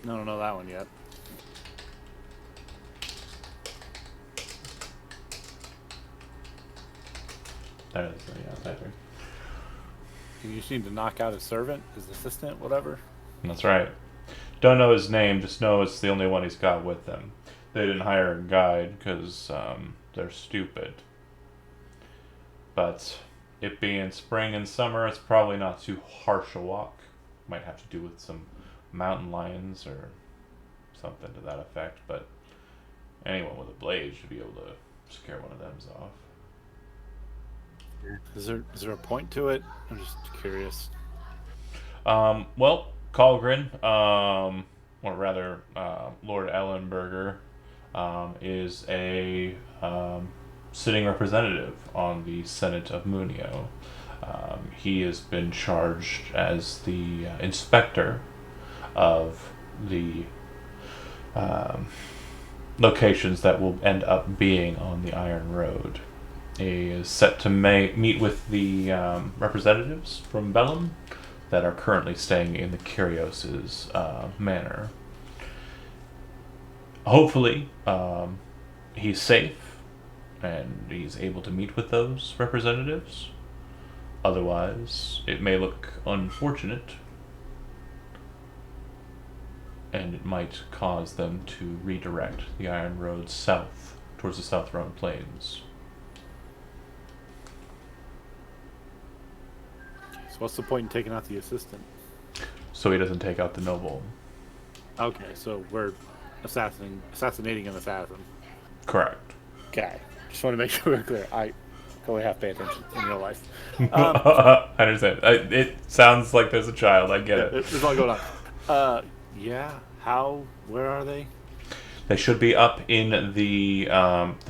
I don't know that one yet. There it is. Yeah, typing. You just need to knock out his servant, his assistant, whatever. That's right. Don't know his name, just know it's the only one he's got with him. They didn't hire a guide because they're stupid. But it being spring and summer, it's probably not too harsh a walk. Might have to do with some mountain lions or something to that effect, but anyone with a blade should be able to scare one of them off. Is there a point to it? I'm just curious. Well, Colgren, or rather, Lord Ellenberger, is a sitting representative on the Senate of Munio. He has been charged as the inspector of the locations that will end up being on the Iron Road. He is set to meet with the representatives from Bellum that are currently staying in the Kyrios' manor. Hopefully, he's safe and he's able to meet with those representatives. Otherwise, it may look unfortunate and it might cause them to redirect the Iron Road south towards the South Roan Plains. So what's the point in taking out the assistant? So he doesn't take out the noble. Okay, so we're assassinating an assassin. Correct. Okay, just want to make sure we're clear. I only have to pay attention in real life. I understand. It sounds like there's a child. I get it. There's a lot going on. Yeah. Where are they? They should be up in the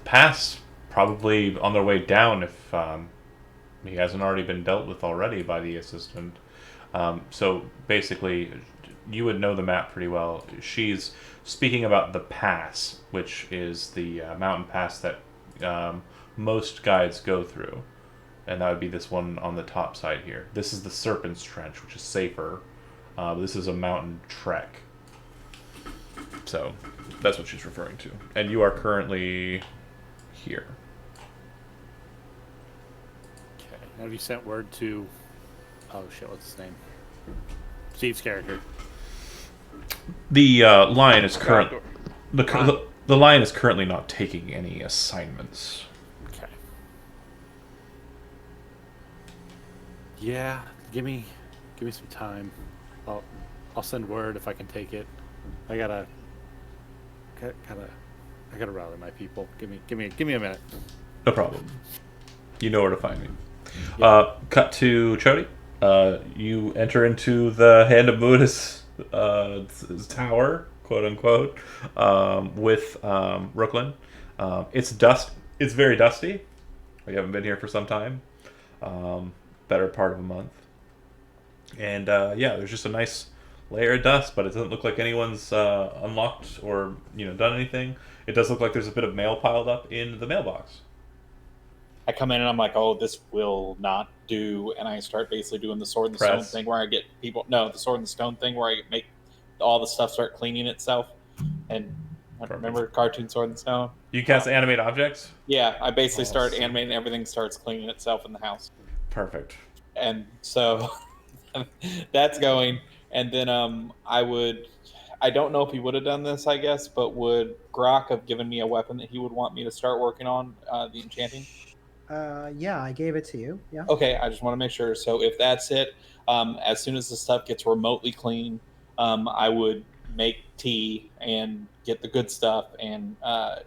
pass, probably on their way down if he hasn't already been dealt with already by the assistant. So basically, you would know the map pretty well. She's speaking about the pass, which is the mountain pass that most guides go through. And that would be this one on the top side here. This is the Serpent's Trench, which is safer. This is a mountain trek. So that's what she's referring to. And you are currently here. Okay. Have you sent word to... Oh, shit, what's his name? Steve's character. The lion is the lion is currently not taking any assignments. Okay. Yeah, give me some time. I'll send word if I can take it. I gotta rally my people. Give me a minute. No problem. You know where to find me. Yep. Cut to Chody. You enter into the Hand of Muda's tower, quote unquote, with Brooklyn. It's very dusty. We haven't been here for some time. Better part of a month. And yeah, there's just a nice layer of dust, but it doesn't look like anyone's unlocked or done anything. It does look like there's a bit of mail piled up in the mailbox. I come in and I'm like, oh, this will not do, and I start basically doing the sword and the stone thing where I get people. No, the sword and the stone thing where I make all the stuff start cleaning itself. And remember cartoon Sword and Stone? You cast animate objects? Yeah, I basically start animating. Everything starts cleaning itself in the house. Perfect. And so that's going. And then I don't know if he would have done this, I guess, but would Grok have given me a weapon that he would want me to start working on, the enchanting? Yeah, I gave it to you. Yeah. Okay, I just want to make sure. So if that's it, as soon as the stuff gets remotely clean, I would make tea and get the good stuff and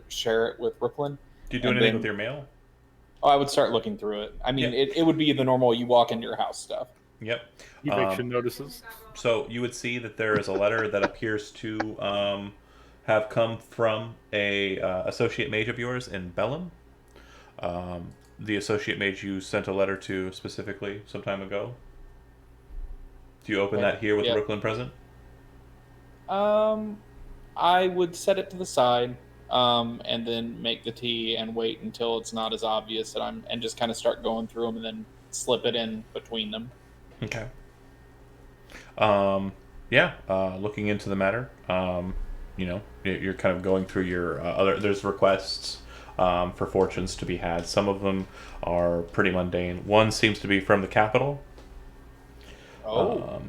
share it with Brooklyn. Do you do anything with your mail? Oh, I would start looking through it. I mean, it would be the normal you walk into your house stuff. Yep. Eviction notices. So you would see that there is a letter that appears to have come from a associate mage of yours in Bellum. The associate mage you sent a letter to specifically some time ago. Do you open that here with Brooklyn present? I would set it to the side. and then make the tea and wait until it's not as obvious that and just kind of start going through them and then slip it in between them. Okay. Looking into the matter. You're kind of going through your there's requests for fortunes to be had. Some of them are pretty mundane. One seems to be from the capital. Oh.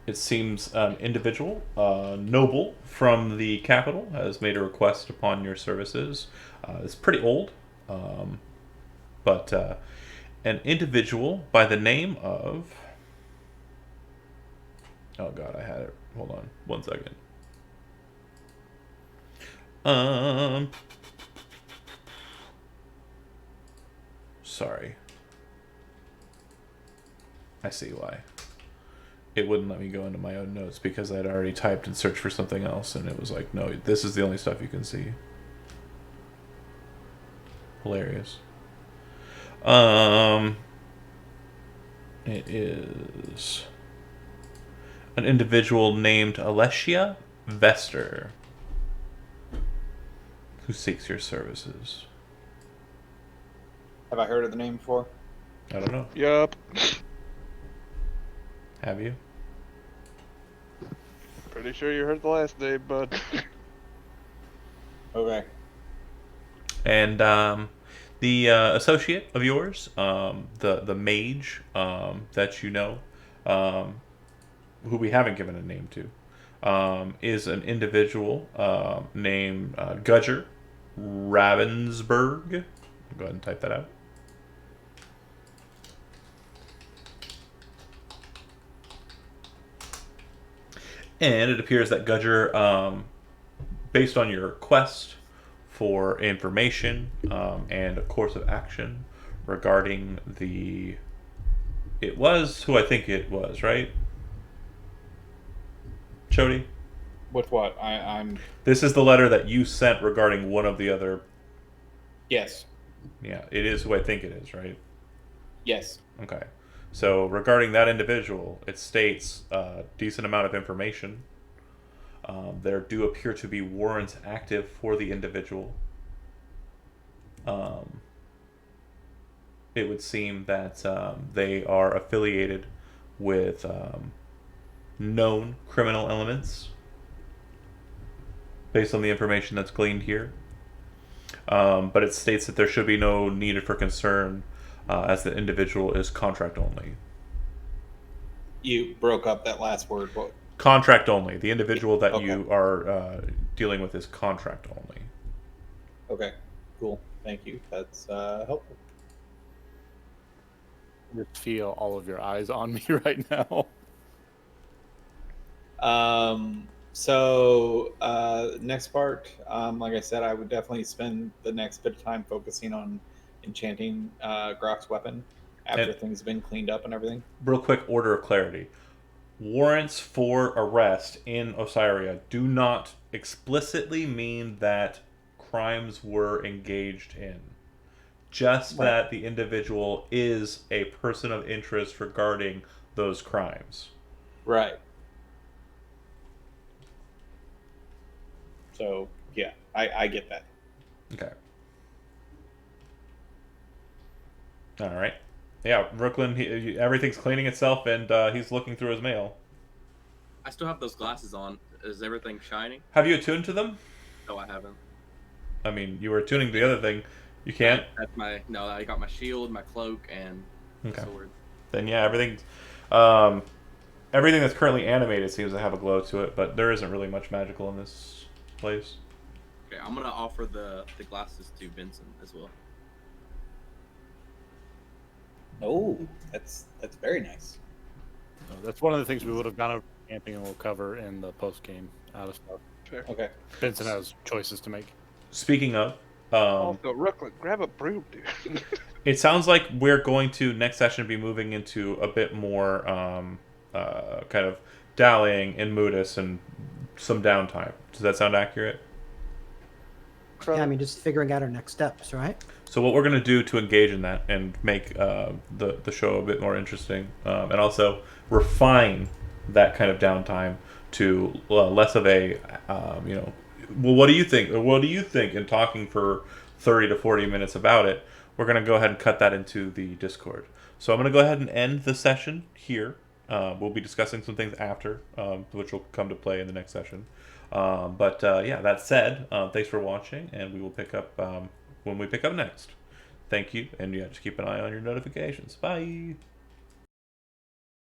It seems an individual, noble from the capital, has made a request upon your services. It's pretty old, but an individual by the name of... Oh god, I had it. Hold on, 1 second. Sorry. I see why. It wouldn't let me go into my own notes because I'd already typed and searched for something else, and it was like, no, this is the only stuff you can see. Hilarious. It is an individual named Alessia Vester who seeks your services. Have I heard of the name before? I don't know. Yup. Have you? Pretty sure you heard the last name, bud. Okay. And the associate of yours, the mage that you know, who we haven't given a name to, is an individual named Gudger Ravensburg. Go ahead and type that out. And it appears that Gudger, based on your quest for information and a course of action regarding the... It was who I think it was, right? Chody? With what? I'm... This is the letter that you sent regarding one of the other... Yes. Yeah, it is who I think it is, right? Yes. Okay. So regarding that individual, it states a decent amount of information. There do appear to be warrants active for the individual. It would seem that they are affiliated with known criminal elements based on the information that's gleaned here. But it states that there should be no need for concern as the individual is contract only. You broke up that last word. What? Contract only. The individual that Okay. you are dealing with is contract only. Okay. Cool. Thank you. That's helpful. I just feel all of your eyes on me right now. Next part, like I said, I would definitely spend the next bit of time focusing on enchanting Grok's weapon after And- things have been cleaned up and everything. Real quick order of clarity. Warrants for arrest in Osiria do not explicitly mean that crimes were engaged in. Just Right. that the individual is a person of interest regarding those crimes. Right. So, yeah, I get that. Okay. All right. Yeah, Brooklyn, everything's cleaning itself, and he's looking through his mail. I still have those glasses on. Is everything shining? Have you attuned to them? No, I haven't. I mean, you were attuning to the other thing. You can't? That's my... No, I got my shield, my cloak, and Okay. sword. Then yeah, everything that's currently animated seems to have a glow to it, but there isn't really much magical in this place. Okay, I'm gonna offer the glasses to Vincent as well. Oh, that's very nice. So that's one of the things we would have gone over camping and we'll cover in the post game out of stuff. Sure. Okay. Vincent has choices to make. Speaking of, Also, Rooklet, grab a broom, dude. it sounds like we're going to next session be moving into a bit more kind of dallying in Moodus and some downtime. Does that sound accurate? Yeah, I mean, just figuring out our next steps, right? So what we're going to do to engage in that and make the show a bit more interesting, and also refine that kind of downtime to less of a well, what do you think? What do you think? In talking for 30 to 40 minutes about it, we're gonna go ahead and cut that into the Discord. So I'm gonna go ahead and end the session here. We'll be discussing some things after, which will come to play in the next session. But yeah, that said, thanks for watching, and we will pick up when we pick up next. Thank you, and yeah, just keep an eye on your notifications. Bye.